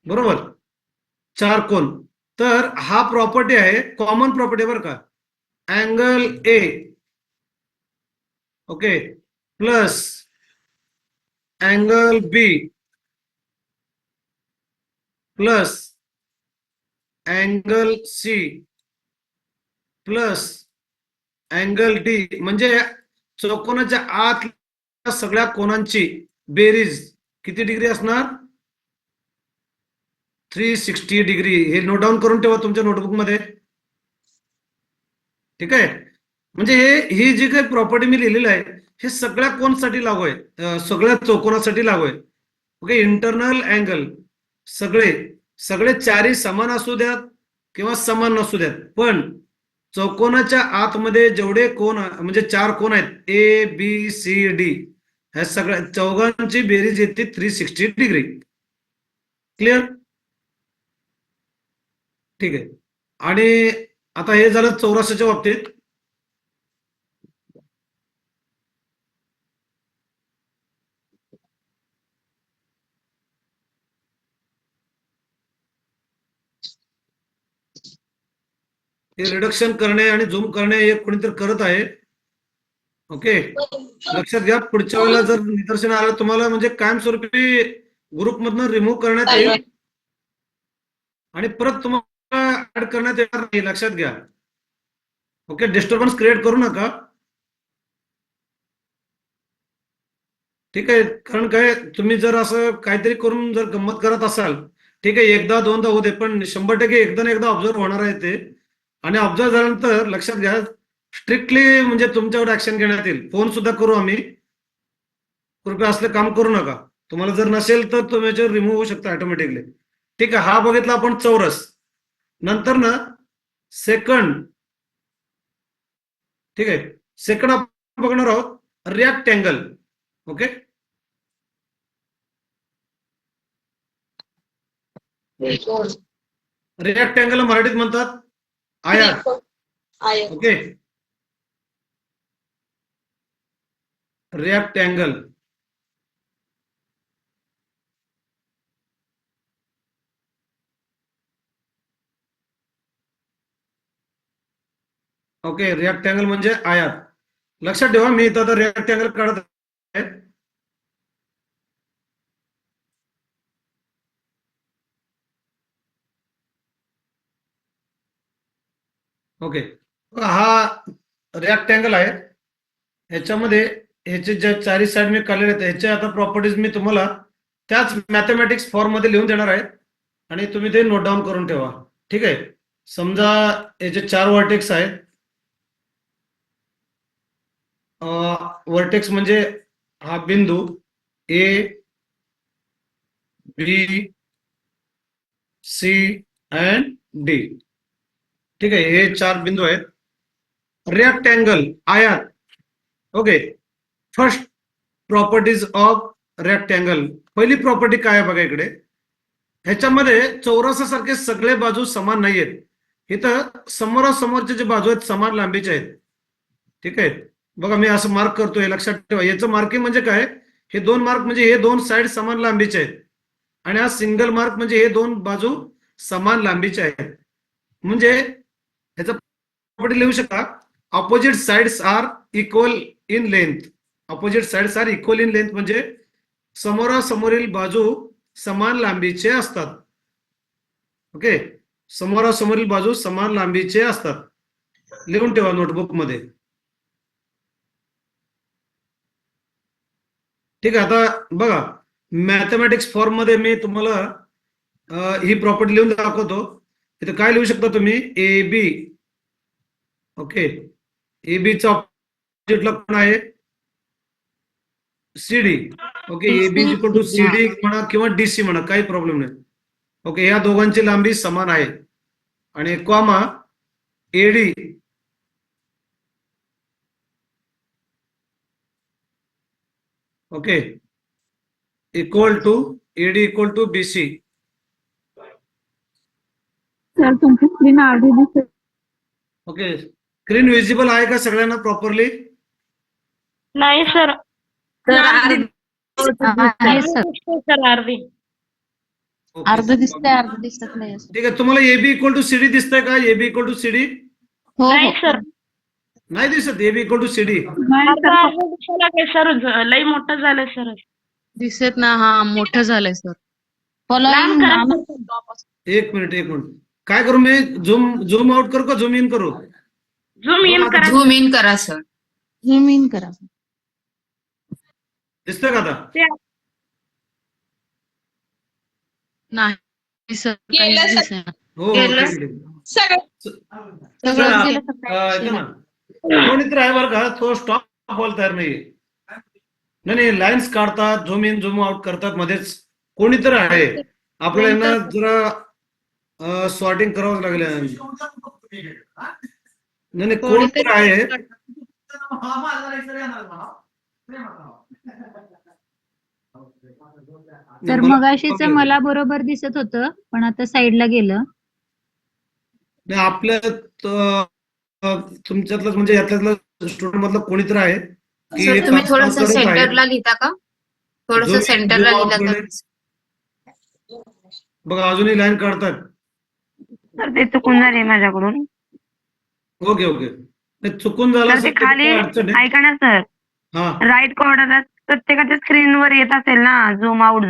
बरोबर. 4 कोन. तर हा प्रॉपर्टी आहे, कॉमन प्रॉपर्टी बरं का. Angle A okay plus angle B plus angle C plus angle D म्हणजे चौकोनाच्या आत सगळ्या कोनांची बेरीज किती डिग्री असणार? 360 डिग्री. हे नोट डाऊन करून ठेवा तुमच्या नोटबुक मध्ये. ठीक आहे. म्हणजे ही जी काही प्रॉपर्टी मी लिहिलेली आहे हे सगळ्या कोनसाठी लागू आहे, सगळ्या चौकोनासाठी लागू आहे. ओके, इंटरनल अँगल सगळे सगळे चारही समान असू द्यात किंवा समान नसू द्यात, पण चौकोनाच्या आतमध्ये जेवढे कोन म्हणजे 4 कोन आहेत ए बी सी डी, ह्या सगळ्या चौघांची बेरीज येते 360 डिग्री. क्लिअर? ठीक आहे. आणि आता हे झालं चौरसाच्या बाबतीत. हे रिडक्शन करणे आणि झूम करणे हे कोणीतरी करत आहे. ओके, लक्षात घ्या. पुढच्या वेळेला जर निदर्शन आलं तुम्हाला म्हणजे कायमस्वरूपी ग्रुपमधनं रिमूव्ह करण्यात येईल आणि परत तुम्हाला ऍड करण्यात येणार नाही. लक्षात घ्या. ओके, डिस्टर्बन्स क्रिएट करू नका. ठीक आहे, कारण काय तुम्ही जर असं काहीतरी करून जर गंमत करत असाल, ठीक आहे, एकदा दोनदा होते, पण 100% एकदा ना एकदा ऑब्झर्व होणार आहे ते. आणि ऑब्झर्व झाल्यानंतर लक्षात घ्या, स्ट्रिक्टली म्हणजे तुमच्यावर ऍक्शन घेण्यात येईल. फोन सुद्धा करू आम्ही. कृपया असले काम करू नका. तुम्हाला जर नसेल तर तुम्ही याच्यावर रिमूव्ह होऊ शकता ऑटोमॅटिकली. ठीक आहे, हा बघितला आपण चौरस. नंतर ना सेकंड, ठीक आहे, सेकंड आपण बघणार आहोत रेक्टँगल. ओके, रेक्टँगल मराठीत म्हणतात आयत. Okay, rectangle. ओके, रेक्टँगल म्हणजे आयत. लक्षात ठेवा, मी इथं रेक्टँगल काढत आहे. ओके, हा रेक्टँगल आहे. ह्याच्यामध्ये ह्याचे ज्या चारी साईड मी काढलेले आहेत ह्याच्या आता प्रॉपर्टीज मी तुम्हाला त्याच मॅथमॅटिक्स फॉर्म मध्ये लिहून देणार आहे आणि तुम्ही ते नोट डाऊन करून ठेवा. ठीक आहे, समजा याचे 4 व्हर्टेक्स आहेत. व्हर्टेक्स म्हणजे हा बिंदू A B C and D. ठीक आहे, हे 4 बिंदू आहेत. रेक्टँगल आयत. Okay, first properties of rectangle. पहिली प्रॉपर्टी काय आहे बघा इकडे. ह्याच्यामध्ये चौरसासारखे सगळे बाजू समान नाहीयेत. इथं समोरासमोरचे जे बाजू आहेत समान लांबीचे आहेत. ठीक आहे, बघा मी असं मार्क करतोय, लक्षात ठेवा. याचं मार्किंग म्हणजे काय, हे 2 मार्क म्हणजे हे 2 साइड समान लांबीचे आहेत आणि हा सिंगल मार्क म्हणजे हे 2 बाजू समान लांबीचे आहेत. म्हणजे ह्याचा प्रॉपर्टी लिहू शकता, opposite sides are equal in length. Opposite sides are equal in length म्हणजे समोरासमोरील बाजू समान लांबीचे असतात. ओके, समोरासमोरील बाजू समान लांबीचे असतात. लिहून ठेवा नोटबुक मध्ये. ठीक आहे, आता बघा मॅथमॅटिक्स फॉर्म मध्ये मी तुम्हाला ही प्रॉपर्टी लिहून दाखवतो. इथे काय लिहू शकता तुम्ही, ए बी. ओके, ए बी चा ऑपोजिटला कोण आहे, CD. Okay, A B equal to CD म्हणा किंवा डीसी म्हणा, काही प्रॉब्लेम नाही. ओके, या दोघांची लांबी समान आहे आणि comma AD okay equal to AD equal to BC. Sir तुमची स्क्रीन अर्धी दिसते. ओके, स्क्रीन विजिबल आहे का सगळ्यांना प्रॉपरली? नाही सर. आहे सर. सर अर्धी. अर्ध दिसतंय, अर्ध दिसत नाही. ठीक आहे, तुम्हाला एबी इक्वल टू सीडी दिसतंय का? एबी इक्वल टू सीडी हो नाही हो. सर. नाही दिसत. AB equal to CD sir लई मोठं झालंय सर. दिसत ना, हा मोठं झालंय सर. फॉलोइंग एक मिनिट काय करू मी? झूम आउट करू का झूम इन करू? झूम इन करा. झूम इन करा सर. झूम इन करा. दिसतंय का आता? नाही सर, काहीच दिसेना. हो केलं. इथं ना कोणीतरी आहे बरं का, तो स्टॉप बोल तयार नाहीये. नाही लाईन्स काढतात, झूम इन झूम आउट करतात मध्येच. कोणीतरी आहे आपल्याला यांना जरा सॉर्टिंग करावं लागेल. नाही कोणीतरी आहे. तर मगाशीच मला बरोबर दिसत होतं पण आता साईडला गेलं. नाही आपल्या तुमच्यातलं म्हणजे यातलं स्टुडंट मधलं कोणीतरी आहे की सर हे तुम्ही काम थोडस करत आहे. सेंटरला लिहिता का? थोडस Zoom in, सेंटरला zoom out लिहिलं करणे. तर बघा अजूनही लाईन काढतात. तर ते चुकून झाले माझ्याकडून. ओके नाही, चुकून झालं तर असेल ते तर खाली काय अडचण आहे. ऐका ना सर, हा राईट कॉर्नर प्रत्येकाच्या स्क्रीनवर येत असेल ना, झूम आउट,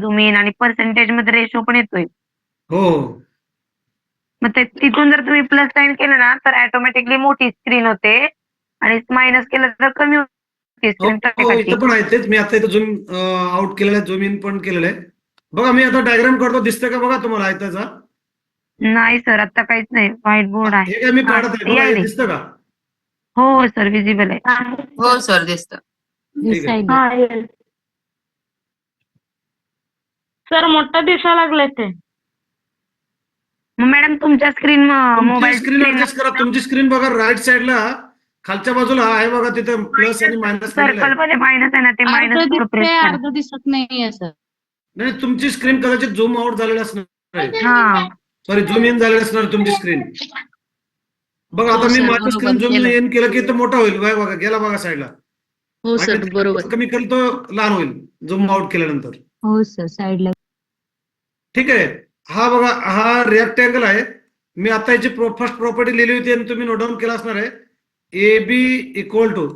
झूम इन आणि पर्सेंटेज मध्ये रेशो पण येतोय. हो मग ते तिथून जर तुम्ही प्लस साइन केलं ना तर ऑटोमॅटिकली मोठी स्क्रीन होते आणि मायनस केलं तर कमी होते स्क्रीन प्रत्येकाची. इथं पण आहे तेच. मी आता इथं झूम आउट केलेलं आहे, झूम इन पण केलेलं आहे. बघा मी आता डायग्राम काढतो, दिसतंय का बघा तुम्हाला आयताचा? नाही सर, आता काहीच नाही, व्हाईट बोर्ड आहे. हे काय मी काढत आहे बघा, हे यायले. दिसतं का? हो सर, विजिबल आहे. हो सर दिसतं. ठीक आहे. दिसायला. सर मोठं दिसायला लागलंय ते. मग मॅडम तुमच्या स्क्रीन मोबाईल स्क्रीन ऍडजस्ट करा. तुमची स्क्रीन बघा राईट साईडला खालच्या बाजूला आहे बघा, तिथे प्लस आणि मायनस सर्कल मध्ये मायनस आहे ना, ते अर्ध मायनस दिसतंय अर्ध दिसत नाही असं. नाही तुमची स्क्रीन कदाचित झूम आउट झालेली असणार आहे. हा. सॉरी झूम इन झालेली असणार तुमची स्क्रीन. बघा हो आता मी सर, माझी बरोबर स्क्रीन झूम केलं. इन केलं की तो मोठा होईल. बघा गेला बघा साईडला. हो सर आणि बरोबर. कमी केलं तो लहान होईल झूम आउट केल्यानंतर. हो सर साईडला. ठीक आहे. हा बघा हा रेक्टँगल आहे. मी आता याची फर्स्ट प्रॉपर्टी लिहिली होती आणि तुम्ही नोट डाऊन केला असणार आहे. ए बी इक्वल टू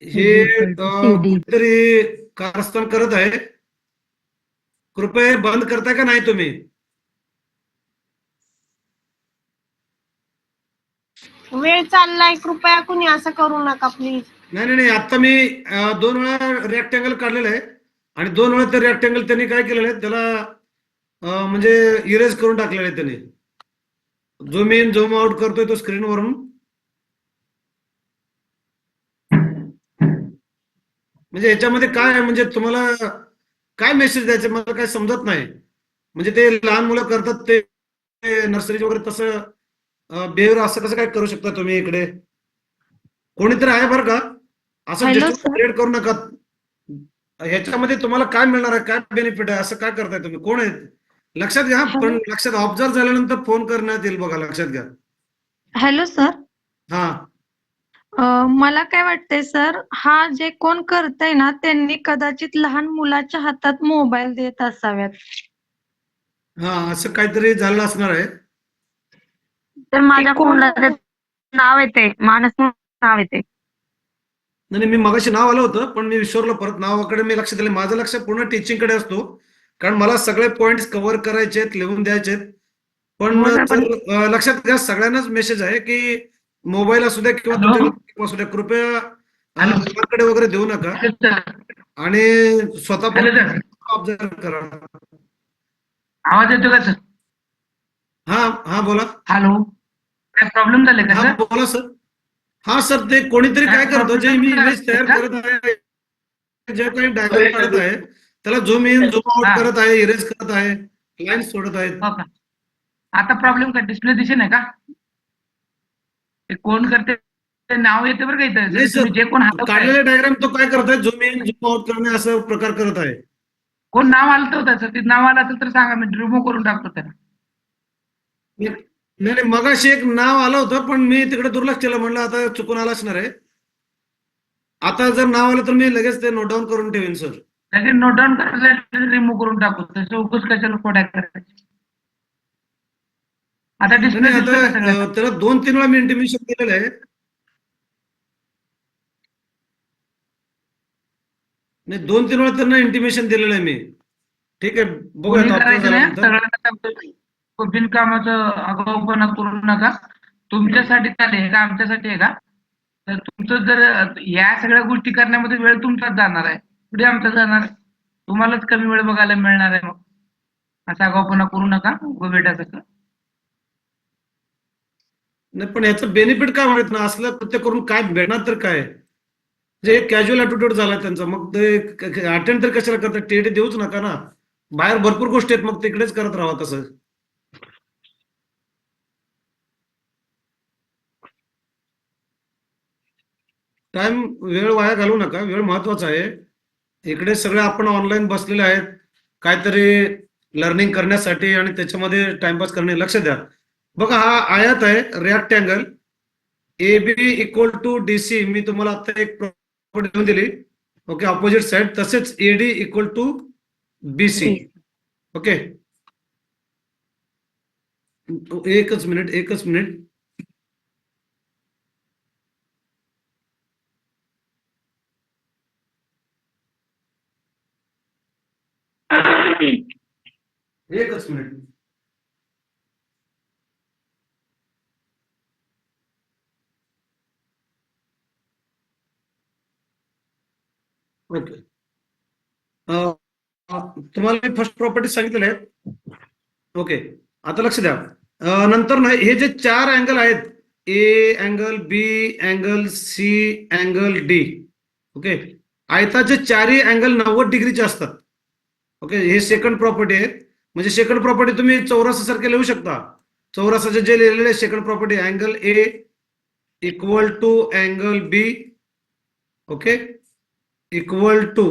हे कुठेतरी कारस्थान करत आहे. कृपया बंद करताय का नाही तुम्ही? वेळ चाललाय, कृपया कुणी असं करू नका प्लीज. नाही आता मी 2 वेळा रेक्टँगल काढलेलं आहे आणि 2 वेळा ते रेक्टँगल त्यांनी काय केलेलं आहे, त्याला म्हणजे इरेज करून टाकलेलं आहे त्यांनी. झूम इन झूम आउट करतोय तो स्क्रीनवरून. म्हणजे याच्यामध्ये काय आहे, म्हणजे तुम्हाला काय मेसेज द्यायचे मला काय समजत नाही. म्हणजे ते लहान मुलं करतात ते नर्सरीचे वगैरे तसं बिहेवियर असं कसं काय करू शकता तुम्ही? इकडे कोणीतरी आहे बरं का, असं क्रिएट करू नका. ह्याच्यामध्ये तुम्हाला काय मिळणार आहे, काय बेनिफिट आहे, असं काय करताय तुम्ही? कोण आहे लक्षात घ्या. पण लक्षात ऑब्झर्व झाल्यानंतर फोन करण्यात येईल बघा, लक्षात घ्या. हॅलो सर, हा मला काय वाटतंय सर, हा जे कोण करतंय ना त्यांनी कदाचित लहान मुलाच्या हातात मोबाईल देत असाव्यात. असं काहीतरी झालं असणार आहे. तर माझ्या फोनला नाव येते, मानस नाव येते. नाही मी मगाशी नाव आलं होतं पण मी विसरलो. परत नावाकडे मी लक्ष दिलं. माझं लक्ष पूर्ण टीचिंग कडे असतो, कारण मला सगळे पॉइंट्स कव्हर करायचे आहेत, लिहून द्यायचे आहेत. पण जर लक्षात घ्या, सगळ्यांनाच मेसेज आहे की मोबाईल असू द्या किंवा तुमच्या असू द्या, कृपया मुलांकडे वगैरे देऊ नका आणि स्वतः पण ऑब्झर्व करा. आवाज येतो का सर? हा बोला. हॅलो, काय प्रॉब्लेम झाले का हा सर? बोला सर. हा सर, ते कोणीतरी काय करतं, जे मी इमेज तयार करत आहे, जे काही डायग्राम काढत आहे, त्याला झूम इन झूम आउट करत आहे, इरेज करत आहे, लाईन सोडत आहेत. हो का? आता प्रॉब्लेम का डिस्प्ले दिसे नाही का? ते कोण करते ते नाव येते बरं का इथं. नाही सर, तुम्ही जे कोण हात काढलेले डायग्राम तो काय करत आहे, झूम इन झूम आउट करणे असं प्रकार करत आहे. कोण नाव आलं होतं त्याचं, ते नाव आलं असेल तर सांगा, मी रिमूव्ह करून टाकतो त्याला. नाही मगाशी एक नाव आलं होतं पण मी तिकडे दुर्लक्ष केलं, म्हणलं आता चुकून आलं असणार आहे. आता जर नाव आलं तर मी लगेच ते नोट डाऊन करून ठेवेन सर. लगेच नोट डाऊन करायचं, रिमूव्ह करून टाकू. तसं उगाच कशाला खोड्या करायचं. आता डिस्प्ले आता त्याला 2-3 वेळा मी इंटिमेशन दिलेलं आहे. नाही 2-3 वेळा त्यांना इंटिमेशन दिलेलं आहे मी. ठीक आहे, बघूया. बिनकामाचं आगाऊपणा करू नका. तुमच्यासाठी चालेल का आमच्यासाठी आहे का? तर तुमचं जर या सगळ्या गोष्टी करण्यामध्ये वेळ तुमचाच जाणार आहे, पुढे आमचा जाणार आहे. तुम्हालाच कमी वेळ बघायला मिळणार आहे. मग असा आगाऊपणा करू नका, उभं भेटायचं. नाही पण याचं बेनिफिट काय म्हणत ना, असलं कृत्य करून काय भेटणार तर काय? जे कॅज्युअल ऍटिट्यूड झाला त्यांचा, मग ते अटेंड तर कशाला करतात? टीएटी देऊच नका ना. बाहेर भरपूर गोष्टी आहेत, मग तिकडेच करत राहा तसं. टाइम वेळ वाया घालवू नका, वेळ महत्वाचा आहे. इकडे सगळे आपण ऑनलाईन बसलेले आहेत काहीतरी लर्निंग करण्यासाठी, आणि त्याच्यामध्ये टाइमपास करणे. लक्ष द्या बघा, हा आयत आहे rectangle, A B equal to DC. मी तुम्हाला आता एक प्रॉपर्टी देऊन दिली, ओके, ऑपोजिट साइड. तसेच AD equal to BC. Okay, एकच मिनिट. एकच मिनिट. ओके, तुम्हाला मी फर्स्ट प्रॉपर्टी सांगितलेलं आहे. ओके, आता लक्ष द्या. नंतर ना हे जे 4 अँगल आहेत, A angle, B angle, C angle, D. Okay, आयताचे चारही अँगल 90 डिग्रीचे असतात. ओके, हे सेकंड प्रॉपर्टी आहे. म्हणजे सेकंड प्रॉपर्टी तुम्ही चौरसासारखे लिहू शकता. चौरसाचे जे लिहिलेले second property, angle A equal to angle B, okay, equal to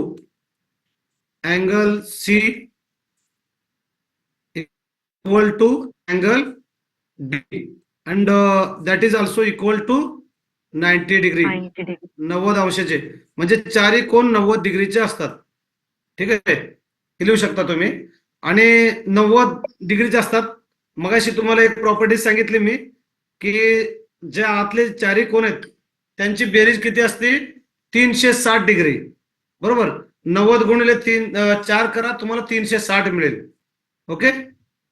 angle C equal to angle D, and that is also equal to 90 degree, 90 अंशाचे. म्हणजे चारही कोण 90 डिग्रीचे असतात. ठीक आहे, हे लिहू शकता तुम्ही. आणि 90 डिग्रीचे असतात. मगाशी तुम्हाला एक प्रॉपर्टी सांगितली मी, की जे आतले चारही कोण आहेत त्यांची बेरीज किती असते? 360 डिग्री. बरोबर, 90 गुणिले 4 करा, तुम्हाला 360 मिळेल. ओके,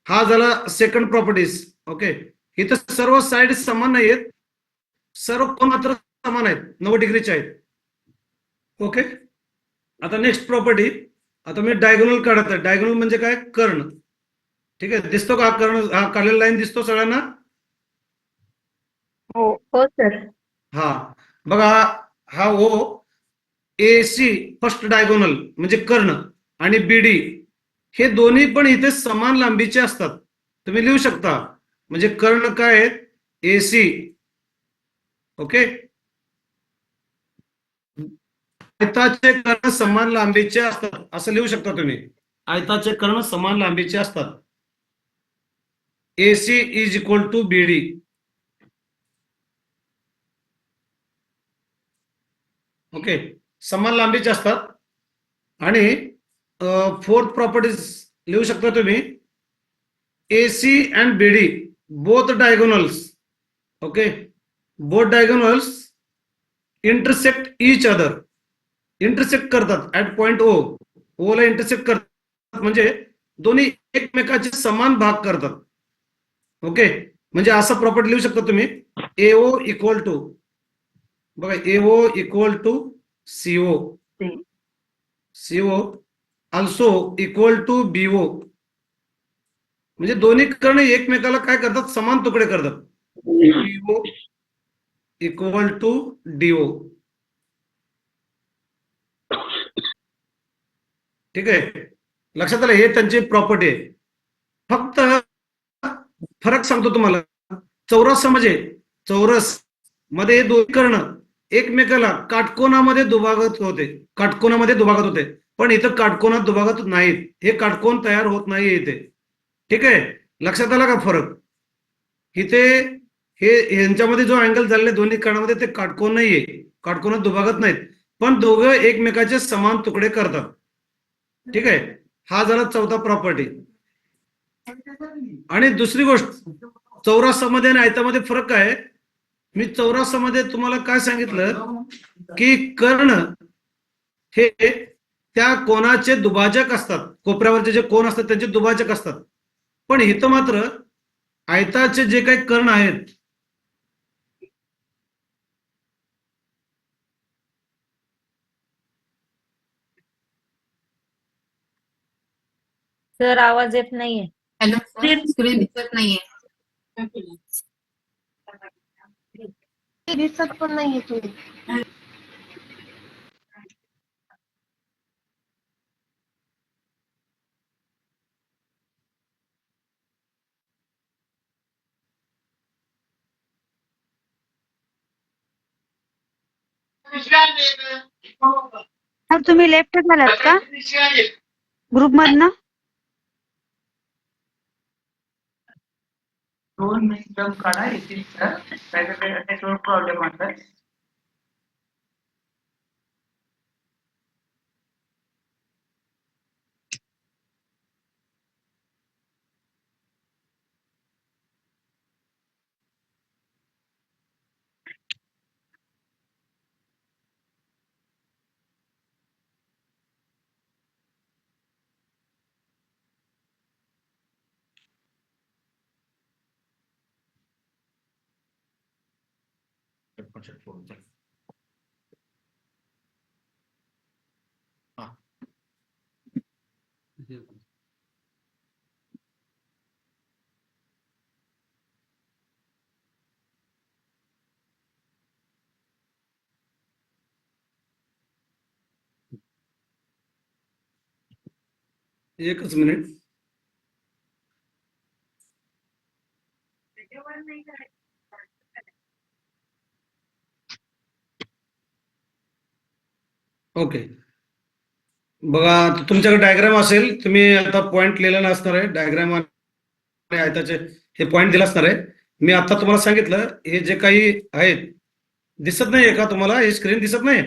हा झाला सेकंड प्रॉपर्टीज. ओके, इथं सर्व साइड समान नाही आहेत, सर्व कोण मात्र समान आहेत, 90 डिग्रीचे आहेत. ओके, आता नेक्स्ट प्रॉपर्टी. आता मी डायगोनल काढत आहे. डायगोनल म्हणजे काय? कर्ण. ठीक आहे, दिसतो का हा कर्ण? हा काढलेला लाईन दिसतो सगळ्यांना? हो सर. हा बघा, हा ओ ए सी फर्स्ट डायगोनल म्हणजे कर्ण, आणि बीडी हे दोन्ही पण इथे समान लांबीचे असतात. तुम्ही लिहू शकता. म्हणजे कर्ण काय आहेत? ए सी. ओके, आयताचे कर्ण समान लांबीचे असतात, असं लिहू शकता तुम्ही. आयताचे कर्ण समान लांबीचे असतात. AC is equal to BD. Okay, समान लांबीचे असतात. आणि फोर्थ प्रॉपर्टीज लिहू शकता तुम्ही. AC and BD both diagonals, okay, both diagonals intersect each other. Intersect करतात ऍट पॉइंट ओ. ओ ला इंटरसेक्ट करतात म्हणजे दोन्ही एकमेकाचे समान भाग करतात. ओके, म्हणजे असं प्रॉपर्टी लिहू शकता तुम्ही. AO इक्वल टू, बघा, AO equal to CO. CO also equal to BO. म्हणजे दोन्ही कर्ण एकमेकाला काय करतात? समान तुकडे करतात. BO equal to DO. ठीक आहे, लक्षात आलं? हे त्यांची प्रॉपर्टी आहे. फक्त फरक सांगतो तुम्हाला. चौरस म्हणजे चौरस मध्ये दोन कर्ण एकमेकाला काटकोनामध्ये दुभागत होते. पण इथं काटकोनात दुभागत नाहीत. हे काटकोन तयार होत नाही इथे. ठीक आहे, लक्षात आला का फरक? इथे हे यांच्यामध्ये जो अँगल झालेला दोन्ही कर्णामध्ये ते काटकोन नाहीये, काटकोनात दुभागत नाहीत, पण दोघं एकमेकाचे समान तुकडे करतात. ठीक आहे, हा झाला चौथा प्रॉपर्टी. आणि दुसरी गोष्ट, चौरसामध्ये आणि आयतामध्ये फरक आहे. मी चौरसामध्ये तुम्हाला काय सांगितलं, की कर्ण हे त्या कोणाचे दुभाजक असतात. कोपऱ्यावरचे जे कोण असतात त्यांचे दुभाजक असतात. पण इथं मात्र आयताचे जे काही कर्ण आहेत, सर आवाज येत नाहीये. हॅलो, स्क्रीन दिसत नाहीये. ते दिसत पण नाहीये तुम्ही. सर तुम्ही लेफ्ट झालात का ग्रुप मधनं? 2 मिनिटं काढा येतील सर. काहीतरी नेटवर्क प्रॉब्लेम आहे. एकच मिनिट. ओके, बघा आता तुमच्याकडे डायग्राम असेल, तुम्ही आता पॉइंट लिहिलेला असणार आहे. डायग्राम आणि आयताचे हे पॉइंट दिला असणार आहे. मी आता तुम्हाला सांगितलं, हे जे काही आहेत दिसत नाहीये का तुम्हाला? हे स्क्रीन दिसत नाही?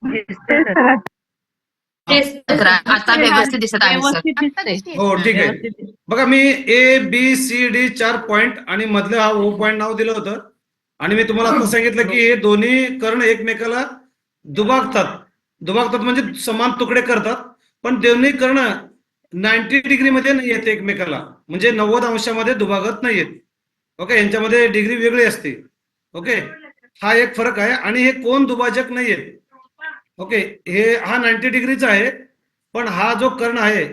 दिसतंय सर. तर आता व्यवस्थित दिसत आहे सर. आता दिसते. हो ठीक आहे. बघा मी ABCD 4 पॉइंट आणि मधलं हा O पॉइंट नाव दिलं होतं आणि मी तुम्हाला आता सांगितलं की हे दोन्ही कर्ण एकमेकाला दुभागतात म्हणजे समान तुकडे करतात, पण दोन्ही कर्ण 90 डिग्री मध्ये नाही येत एकमेकाला, म्हणजे 90 अंशामध्ये दुभागत नाहीयेत. ओके, यांच्यामध्ये डिग्री वेगळी असते. ओके, हा एक फरक आहे. आणि हे कोण दुभाजक नाहीयेत. ओके, हा 90 डिग्रीचा आहे, पण हा जो कर्ण आहे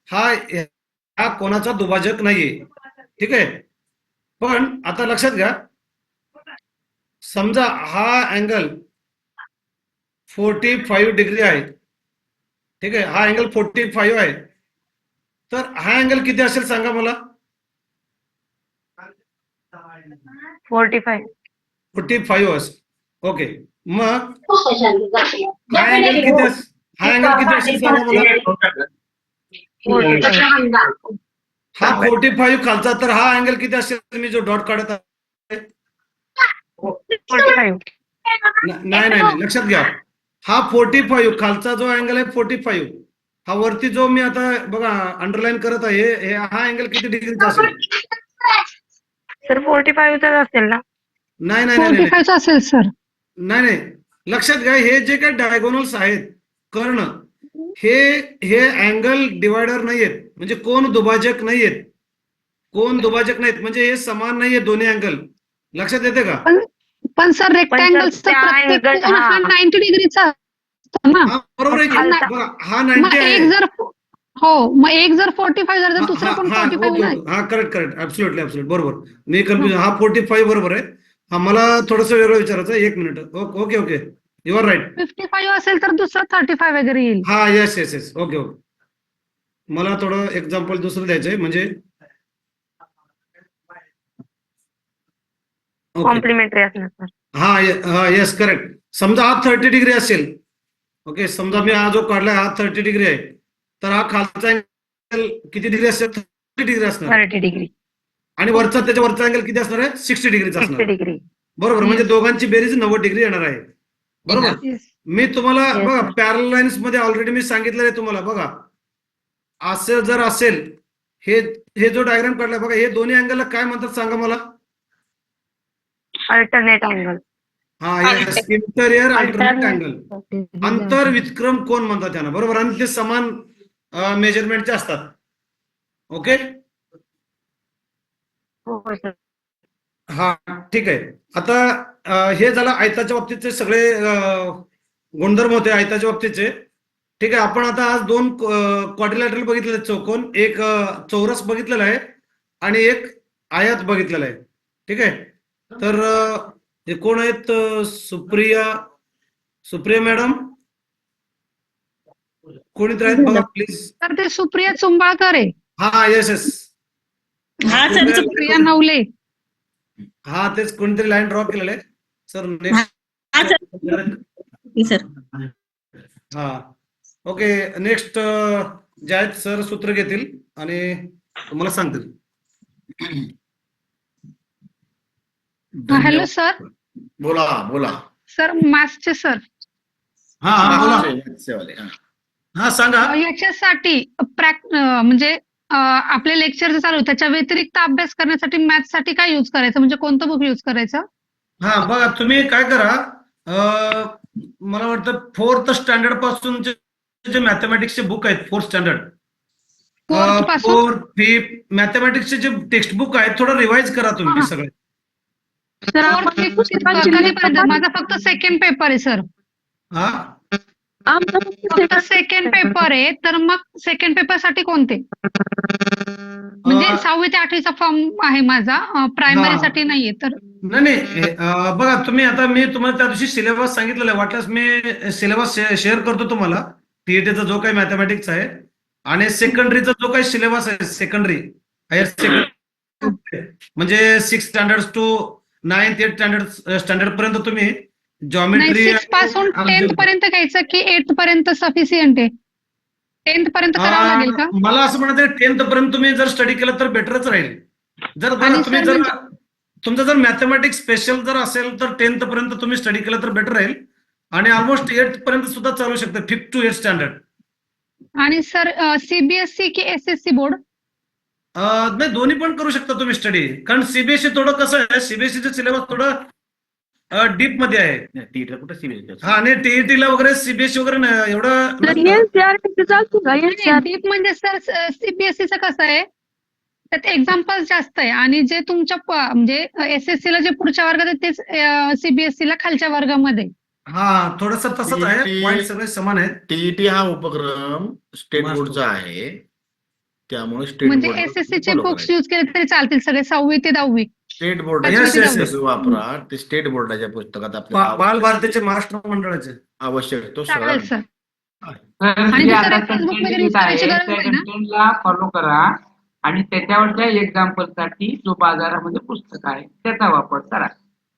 हा कोणाचा दुभाजक नाहीये. ठीक आहे, पण आता लक्षात घ्या, समजा हा अँगल 45 डिग्री आहे. ठीक आहे, हा अँगल 45 आहे, तर हा अँगल किती असेल सांगा मला? 45 असेल. ओके, मग हा अँगल किती असेल सांगा मला? हा 45 खालचा, तर हा अँगल किती असेल? मी जो डॉट काढत आहे 45. नाही, लक्षात घ्या, हा 45 खालचा जो अँगल आहे 45, हा वरती जो मी आता बघा अंडरलाईन करत आहे, हा अँगल किती डिग्रीचा असेल? सर 45च असेल ना? नाही, 45 असेल सर. नाही, लक्षात घ्या, हे जे काही डायगोनल्स आहेत कर्ण, हे अँगल डिवायडर नाहीयेत, म्हणजे कोण दुभाजक नाहीयेत. म्हणजे हे समान नाहीये दोन्ही अँगल. लक्षात येते का? पण सर रेक्टँगलचा त्या प्रत्येक angle- कोन हा 90 डिग्रीचा असतो ना. हा बरोबर आहे की? खालचा. बघा हा मग 90 आहे. एक जर मग एक जर 45 झालं तर दुसरा पण 45 नाही. हा करेक्ट, ऍब्सोल्युटली बरोबर. मी कन्फ्युजन, हा 45 बरोबर आहे. हा मला थोडस वेगळं विचारायचं आहे. 1 minute. Okay, you are right. 55 असेल तर दुसरा 35 वगैरे येईल. हा येस. ओके. मला थोडं एक्झाम्पल दुसरं द्यायचंय, म्हणजे कॉम्प्लिमेंटरी असणार सर. हा येस करेक्ट. समजा हा 30 डिग्री असेल. ओके, समजा मी हा जो काढलाय हा 30 डिग्री आहे, तर हा खालचा अँगल किती डिग्री असेल? 30 डिग्री असणार. 30 डिग्री. आणि त्याच्या वरचा अँगल किती असणार आहे? 60 डिग्रीचा 60 असणार. डिग्री. बरोबर, म्हणजे दोघांची बेरीज 90 डिग्री येणार आहे. बरोबर. मी तुम्हाला Yes, बघा sir. पॅरल लाईन्स मध्ये ऑलरेडी मी सांगितलेलं आहे तुम्हाला. बघा असं जर असेल, हे जो डायग्राम काढलाय बघा, हे दोन्ही अँगलला काय म्हणतात सांगा मला? Alternate angle. हा येस, इंटेरियर अल्टरनेट अँगल, अंतर विक्रम कोण म्हणतात त्यांना. बरोबर, आणि ते समान मेजरमेंटचे असतात. ओके, हो सर. हा ठीक आहे. आता हे झालं आयताच्या बाबतीतचे सगळे गुणधर्म होते आयताच्या बाबतीतचे. ठीक आहे, आपण आता आज 2 क्वाड्रिलॅटरल बघितलेले आहेत, चौकोन. एक चौरस बघितलेला आहे आणि एक आयत बघितलेला आहे. ठीक आहे, तर हे कोण आहेत? सुप्रिया मॅडम, कोणीतरी आहेत बघा प्लीज. तर ते सुप्रिया चुंबाळकर आहे. हा, येस येस. सुप्रिया नवले. हा, तेच कोणीतरी लाईन ड्रॉप केलेलं आहे सर. नेक्स्ट. हा, ओके. नेक्स्ट जे आहेत सर सूत्र घेतील आणि तुम्हाला सांगतील. Hello sir. बोला बोला. सर मॅथ्सचे सर. हा हा, बोला. हा, सांगा. याच्यासाठी म्हणजे आपले लेक्चर जे चालू आहे, त्याच्या व्यतिरिक्त अभ्यास करण्यासाठी मॅथ्स साठी काय युज करायचं, म्हणजे कोणतं बुक युज करायचं? हा, बघा तुम्ही काय करा, मला वाटतं 4th स्टँडर्ड पासून जे मॅथमॅटिक्सचे बुक आहेत, 4th स्टँडर्ड, 4th पासून? 4th 5th मॅथमॅटिक्सचे जे टेक्स्ट बुक आहेत थोडं रिवाइज करा तुम्ही सगळे. कधीपर्यंत? माझा फक्त सेकंड पेपर आहे सर. हा, फक्त सेकंड पेपर आहे, तर मग सेकंड पेपर साठी कोणते? म्हणजे 6वी ते 8वीचा फॉर्म आहे माझा, प्रायमरी साठी नाहीये. तर नाही, बघा तुम्ही, आता मी तुम्हाला त्या दिवशी सिलेबस सांगितलेला आहे, वाटल्यास मी सिलेबस शेअर करतो तुम्हाला. टीईटीचा जो काही मॅथमॅटिक्स आहे आणि सेकंडरीचा जो काही सिलेबस आहे, सेकंडरी हायर सेकंडरी म्हणजे 6th standard to 9th 8th standard पर्यंत तुम्ही जॉमेट्री 6 पासून 10th पर्यंत घ्यायचं की 8th पर्यंत सफिशियंट आहे? 10th पर्यंत करावं लागेल का? मला असं म्हणत आहे 10th पर्यंत तुम्ही जर स्टडी केलं तर बेटरच राहील. जर तुम्ही जर तुमचं जर मॅथमॅटिक्स स्पेशल जर असेल तर 10th पर्यंत तुम्ही स्टडी केलं तर बेटर राहील आणि ऑलमोस्ट 8th पर्यंत सुद्धा चालू शकतं, 5th to 8th स्टँडर्ड. आणि सर सीबीएसई की एसएससी बोर्ड? नाही, दोन्ही पण करू शकता तुम्ही स्टडी, कारण सीबीएसई थोडं कसं आहे, सीबीएसईचं सिलेबस थोडं डीप मध्ये आहे. टीईटीला कुठे सीबीएसई? हा, आणि टीईटीला वगैरे सीबीएसई वगैरे एवढं डीप म्हणजे सर सीबीएसईचं कसं आहे, त्यात एक्झाम्पल जास्त आहे आणि जे तुमच्या म्हणजे एसएससी ला जे पुढच्या वर्गात आहे तेच सीबीएसई ला खालच्या वर्गामध्ये. हा, थोडस तसंच आहे, पॉईंट सगळे समान आहेत. टीईटी हा उपक्रम स्टेट बोर्डचा आहे, त्यामुळे स्टेट म्हणजे बोर्ड एसएससी चे बुक्स युज केले तरी चालतील सगळे 6वी ते 10वी? स्टेट Yes, बोर्डाचे yes, yes. वापरा, ते स्टेट बोर्डाच्या पुस्तकात आपल्याला बाल भारतीचे महाराष्ट्र मंडळाचे आवश्यक तो चालेल सगळा. सर. आणि जे दुसरं आता reference book वगैरे content करायची आहे गरज त्या नाही ना? कंटेंटला फॉलो करा आणि त्याच्यावरच्या एक्झाम्पल साठी जो बाजारामध्ये पुस्तक आहे त्याचा वापर करा.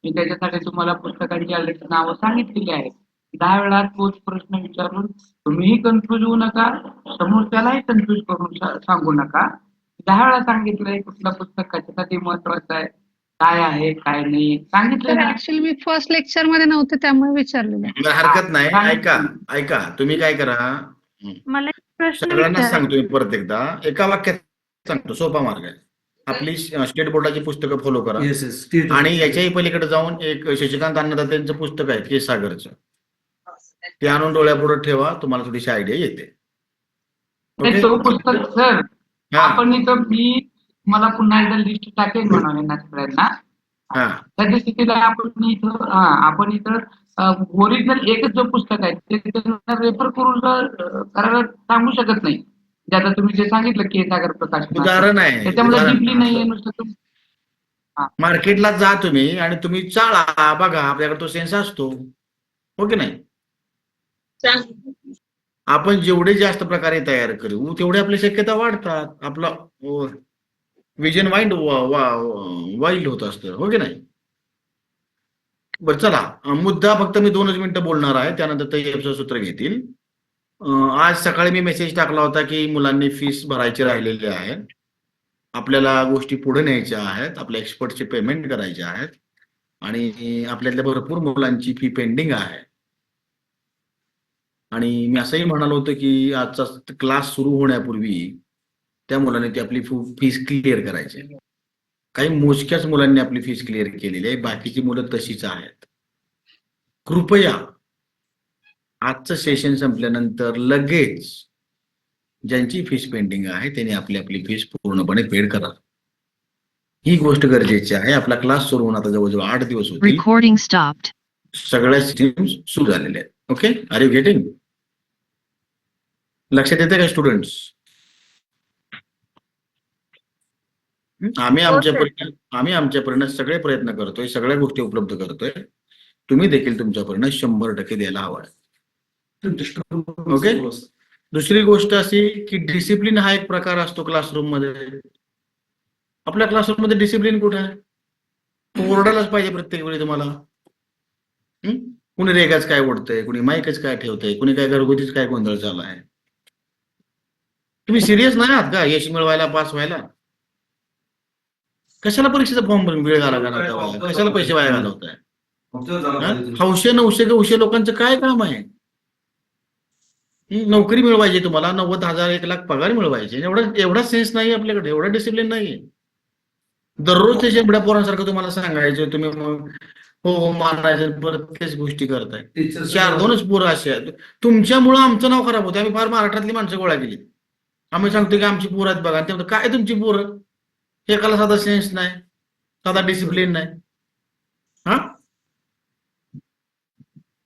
मी त्याच्यासाठी तुम्हाला पुस्तकांची ऑलरेडी नावं सांगितलेली आहेत. 10 वेळा तोच प्रश्न विचारून तुम्हीही कन्फ्युज होऊ नका, समोरच्यालाही कन्फ्युज करून सांगू नका. 10 वेळा सांगितलंय कुठलं पुस्तक कशासाठी महत्वाचं आहे, काय आहे काय नाही सांगितलं ना. ऍक्च्युअली मी फर्स्ट लेक्चर मध्ये नव्हते त्यामुळे विचारलेलं. हरकत नाही. ऐका तुम्ही काय करा, मला सगळ्यांना सांगतो मी परत एकदा, एका वाक्यात सांगतो, सोपा मार्ग आहे. आपली स्टेट बोर्डाची पुस्तकं फॉलो करा येस येस. आणि याच्याही पलीकडे जाऊन एक शशिकांत अन्नदात्यांचं पुस्तक आहे के सागरचं, ते आणून डोळ्यापुढे ठेवा, तुम्हाला थोडीशी आयडिया येते. नाही, तो पुस्तक सर हा आपण इथं मी मला पुन्हा एकदा लिस्ट टाकेल म्हणून सगळ्यांना. हा त्या स्थितीला आपण इथं ओरिजिनल एकच जो पुस्तक आहे ते त्यांना रेफर करून करायला सांगू शकत नाही. जे आता तुम्ही जे सांगितलं की सागर प्रकाश उदाहरण आहे, त्याच्यामध्ये डीपली नाहीये उदाहरण. नुसतं मार्केटला जा तुम्ही आणि तुम्ही चाळा बघा, आपल्याकडे तो सेन्स असतो, हो की नाही? आपण जेवढे जास्त प्रकारे तयार करू तेवढे आपल्या शक्यता वाढतात, आपला विजन वाईल्ड होत असतं, हो की नाही? बरं चला, मुद्दा फक्त मी 2च मिनिटं बोलणार आहे, त्यानंतर ते सूत्र घेतील. आज सकाळी मी मेसेज टाकला होता की मुलांनी फीस भरायची राहिलेली आहे, आपल्याला गोष्टी पुढे न्यायच्या आहेत, आपल्या एक्सपर्टचे पेमेंट करायचे आहेत आणि आपल्यातल्या भरपूर मुलांची फी पेंडिंग आहे. आणि मी असंही म्हणालो होतो की आजचा क्लास सुरू होण्यापूर्वी त्या मुलांनी ती आपली फीस क्लिअर करायची. काही मोजक्याच मुलांनी आपली फीस क्लिअर केलेली आहे, बाकीची मुलं तशीच आहेत. कृपया आजचं सेशन संपल्यानंतर लगेच ज्यांची फीस पेंडिंग आहे त्यांनी आपली फीस पूर्णपणे पेड करा. ही गोष्ट गरजेची आहे. आपला क्लास सुरू होऊन आता जवळजवळ 8 दिवस होतील. Recording stopped. सगळ्या स्ट्रीम्स सुरू झालेल्या आहेत. Okay, are you getting? लक्षात येते का स्टुडंट्स? आम्ही आमच्या परीने सगळे प्रयत्न करतोय, सगळ्या गोष्टी उपलब्ध करतोय. तुम्ही देखील तुमच्या परीने 100% द्यायला हवा. ओके. दुसरी गोष्ट अशी की डिसिप्लिन हा एक प्रकार असतो क्लासरूम मध्ये. आपल्या क्लासरूम मध्ये डिसिप्लिन कुठे आहे? ओरडायलाच पाहिजे प्रत्येक वेळी तुम्हाला. कुणी रेगाच काय ओढतंय, कुणी माईकच काय ठेवतंय, कुणी काय घरगुतीच काय गोंधळ चालू आहे. तुम्ही सिरियस नाही आहात का यश मिळवायला, पास व्हायला? कशाला परीक्षेचा फॉर्म भरून वेळ घालवताय? कशाला पैसे वाया घालवताय? हौशे 900 लोकांचं काय काम आहे? नोकरी मिळवायची तुम्हाला, 90,000 1,00,000 पगार मिळवायचे. एवढा सेन्स नाही आपल्याकडे, एवढा डिसिप्लिन नाहीये. दररोज त्याच्या एवढ्या पोरांसारखं तुम्हाला सांगायचं, तुम्ही मग हो मानायचं, परत तेच गोष्टी करताय. 4-2च पोरं असे आहेत. तुमच्यामुळं आमचं नाव खराब होतं. आम्ही फार महाराष्ट्रातली माणसं गोळा केली. आम्ही सांगतो की आमची पोरं आहेत बघा. ते म्हणतात काय तुमची पोरं? एकाला साधा सेन्स नाही, साधा डिसिप्लिन नाही. हा,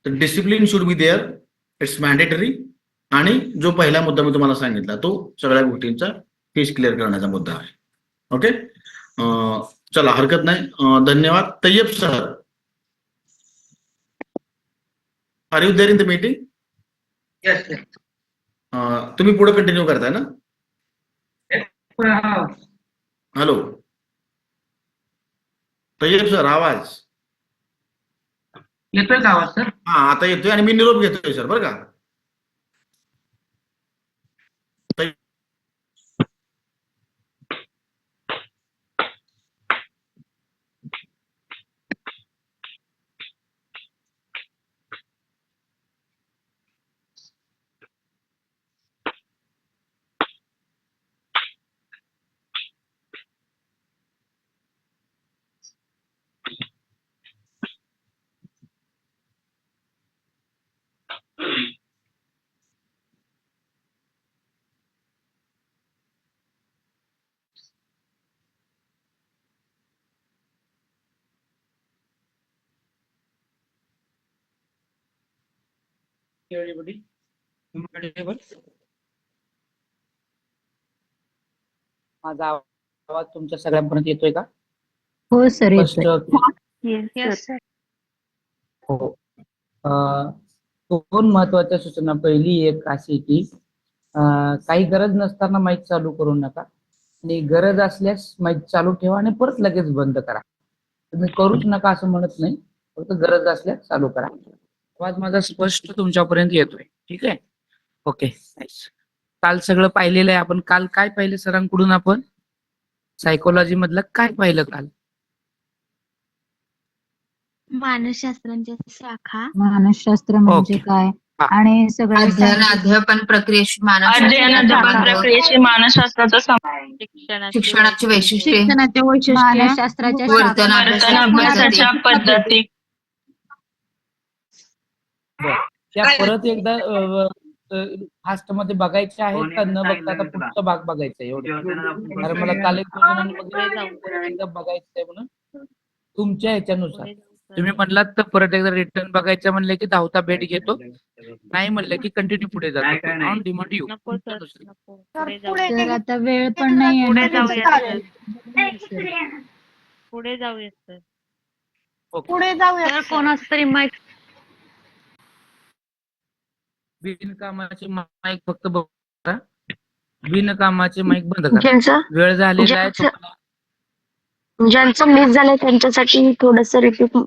तर discipline should be there, it's mandatory. आणि जो पहिला मुद्दा मी तुम्हाला सांगितला तो सगळ्या गोष्टींचा फेस क्लिअर करण्याचा मुद्दा आहे. ओके. चला, हरकत नाही. धन्यवाद. Tayyab sir, are you there in the meeting? Yes. तुम्ही पुढे कंटिन्यू करताय ना? हॅलो तय्यब सर, आवाज येतोय का आवाज सर? हा आता येतोय आणि मी निरोप घेतोय सर, बरं का? Everybody, comfortable? माझा आवाज तुमच्या सगळ्यांपर्यंत येतोय का? हो सर, स्पष्ट? येतोय. Yes sir. हो. दोन महत्वाच्या सूचना. पहिली एक अशी की काही गरज नसताना माईक चालू करू नका आणि गरज असल्यास माईक चालू ठेवा आणि परत लगेच बंद करा. तुम्ही करूच नका असं म्हणत नाही, फक्त गरज असल्यास चालू करा. आवाज माझा स्पष्ट तुमच्यापर्यंत येतोय? ठीक आहे. Okay, nice. काल सगळं पाहिलेलं आहे आपण. काल काय पाहिलं सरांकडून आपण? सायकोलॉजी मधलं काय पाहिलं काल? मानसशास्त्रांच्या शाखा, मानसशास्त्र म्हणजे ओके. काय हा. आणि सगळे अध्ययन प्रक्रियेशी मानसशास्त्राचा शिक्षणाची वैशिष्ट्ये, शिक्षणाचे वैशिष्ट्य, मानसशास्त्राच्या वर्तनाभ्यासाच्या पद्धती. त्या परत एकदा फास्ट मध्ये बघायचे आहेत का न बघता आता पुढचा भाग बघायचा आहे एवढं? कारण मला काल एक एकदा बघायचंय म्हणून तुमच्या ह्याच्यानुसार. तुम्ही म्हणलात तर परत एकदा रिटर्न बघायचं म्हणलं की 10वा भेट घेतो, नाही म्हणलं की कंटिन्यू पुढे जातो. On demand you. तर आता वेळ पण नाही आहे. पुढे जाऊया सर. ओके. पुढे जाऊया तर कोणाच तरी माईक बिनकामाचे माईक फक्त बघा, बिनकामाचे माईक बंद करा. ज्यांचं वेळ झालेला आहे. ज्यांचं मिस झालंय त्यांच्यासाठी थोडस रिपीट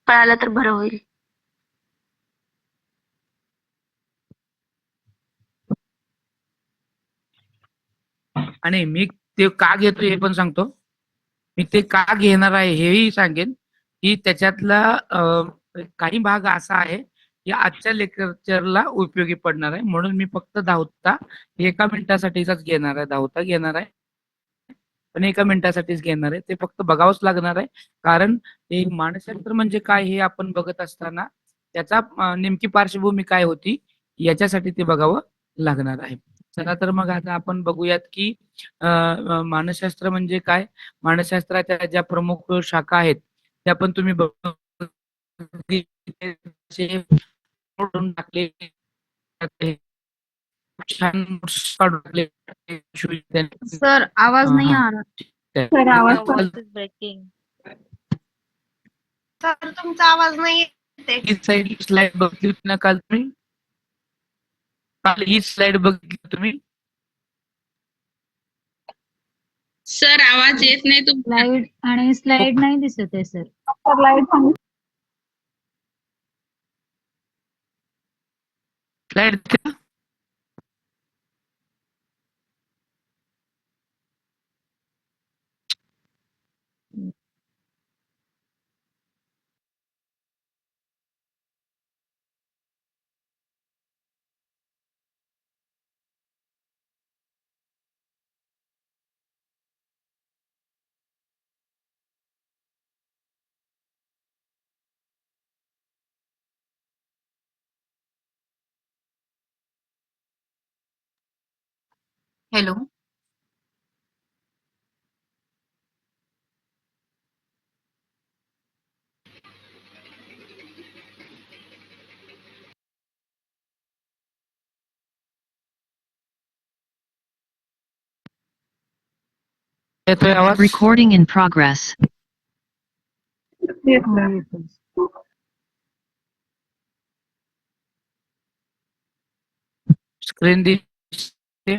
कळालं तर बरं होईल. आणि मी ते का घेतो हे पण सांगतो. मी ते का घेणार आहे हेही सांगेन की त्याच्यातला काही भाग असा आहे की आजच्या लेक्चरला उपयोगी पडणार आहे. म्हणून मी फक्त 10 एका मिनिटासाठीच घेणार आहे. 10 घेणार आहे पण एका मिनिटासाठीच घेणार आहे. ते फक्त बघावंच लागणार आहे. कारण ते मानसशास्त्र म्हणजे काय हे आपण बघत असताना त्याचा नेमकी पार्श्वभूमी काय होती याच्यासाठी ते बघावं लागणार आहे. चला तर मग आता आपण बघूयात की मानसशास्त्र म्हणजे काय. मानसशास्त्राच्या ज्या प्रमुख शाखा आहेत त्या पण तुम्ही टाकले, छान काढून टाकले. सर आवाज नाही आ रहा. सर आवाज सर तुमचा आवाज नाही येते. ही स्लाइड बघितली होती ना काल तुम्ही? काल ही स्लाइड बघितली तुम्ही? सर आवाज येत नाही तुमचा. स्लाइड आणि स्लाइड नाही दिसत आहे सर. लाईट सांगू स्लाइड हॅलो. येतोय आवाज? Recording in progress. येत नाही. स्क्रीन दिसते?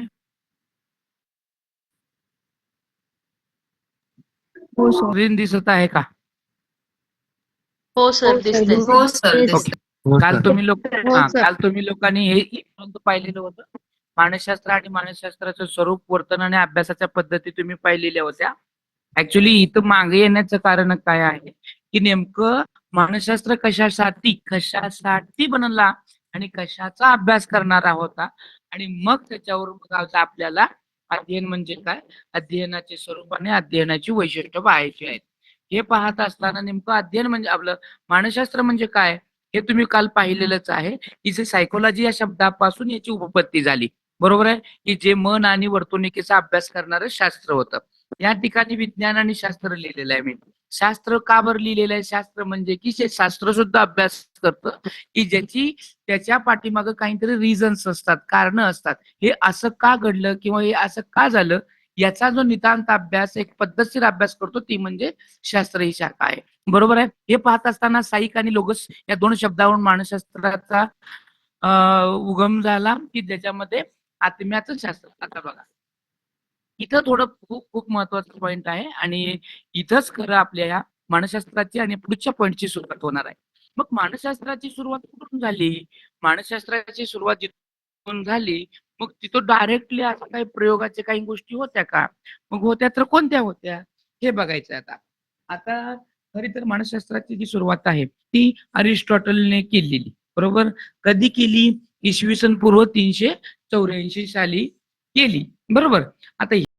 हो सर. स्क्रीन दिसत आहे का? हो सर दिसतंय. हो सर दिसतंय. काल तुम्ही लोक हो, सर. काल तुम्ही लोकांनी हे इथपर्यंत पाहिलेलं होतं. मानसशास्त्र आणि मानसशास्त्राचं स्वरूप, वर्तन आणि अभ्यासाच्या पद्धती तुम्ही पाहिलेल्या होत्या. ऍक्च्युली इथं मागे येण्याचं कारण काय आहे की नेमकं मानसशास्त्र कशासाठी बनला आणि कशाचा अभ्यास करणारा होता आणि मग त्याच्यावर मग आता आपल्याला अध्ययन म्हणजे काय, अध्ययनाचे स्वरूप आणि अध्ययनाची वैशिष्ट्य पाहायची आहेत. हे पाहत असताना नेमकं अध्ययन म्हणजे आपलं मानसशास्त्र म्हणजे काय हे तुम्ही काल पाहिलेलंच आहे की जे सायकोलॉजी या शब्दापासून याची उपपत्ती झाली. बरोबर आहे की जे मन आणि वर्तणुकीचा अभ्यास करणारं शास्त्र होतं. या ठिकाणी विज्ञान आणि शास्त्र लिहिलेलं आहे मी. शास्त्र का बरं लिहिलेलं आहे? शास्त्र म्हणजे की शास्त्र सुद्धा अभ्यास करतं की त्याच्या पाठीमागं काहीतरी रिझन्स असतात, कारण असतात. हे असं का घडलं किंवा हे असं का झालं याचा जो नितांत अभ्यास, एक पद्धतशीर अभ्यास करतो ती म्हणजे शास्त्र ही शाखा आहे. बरोबर आहे. हे पाहत असताना साईक आणि लोगस या दोन शब्दावरून मानसशास्त्राचा उगम झाला की ज्याच्यामध्ये आत्म्याचं शास्त्र. आता बघा इथं थोडं खूप महत्वाचं पॉइंट आहे आणि इथंच खरं आपल्या या मानसशास्त्राची आणि पुढच्या पॉइंटची सुरुवात होणार आहे. मग मानसशास्त्राची सुरुवात कुठून झाली? मानसशास्त्राची सुरुवात जिथून झाली मग तिथं डायरेक्टली असं काही प्रयोगाच्या काही गोष्टी होत्या का? मग होत्या तर कोणत्या होत्या हे बघायचं आता. आता खरी तर मानसशास्त्राची जी सुरुवात आहे ती अरिस्टॉटलने केलेली. बरोबर. कधी केली? इसवी सन पूर्व 384 साली केली. बरोबर. आता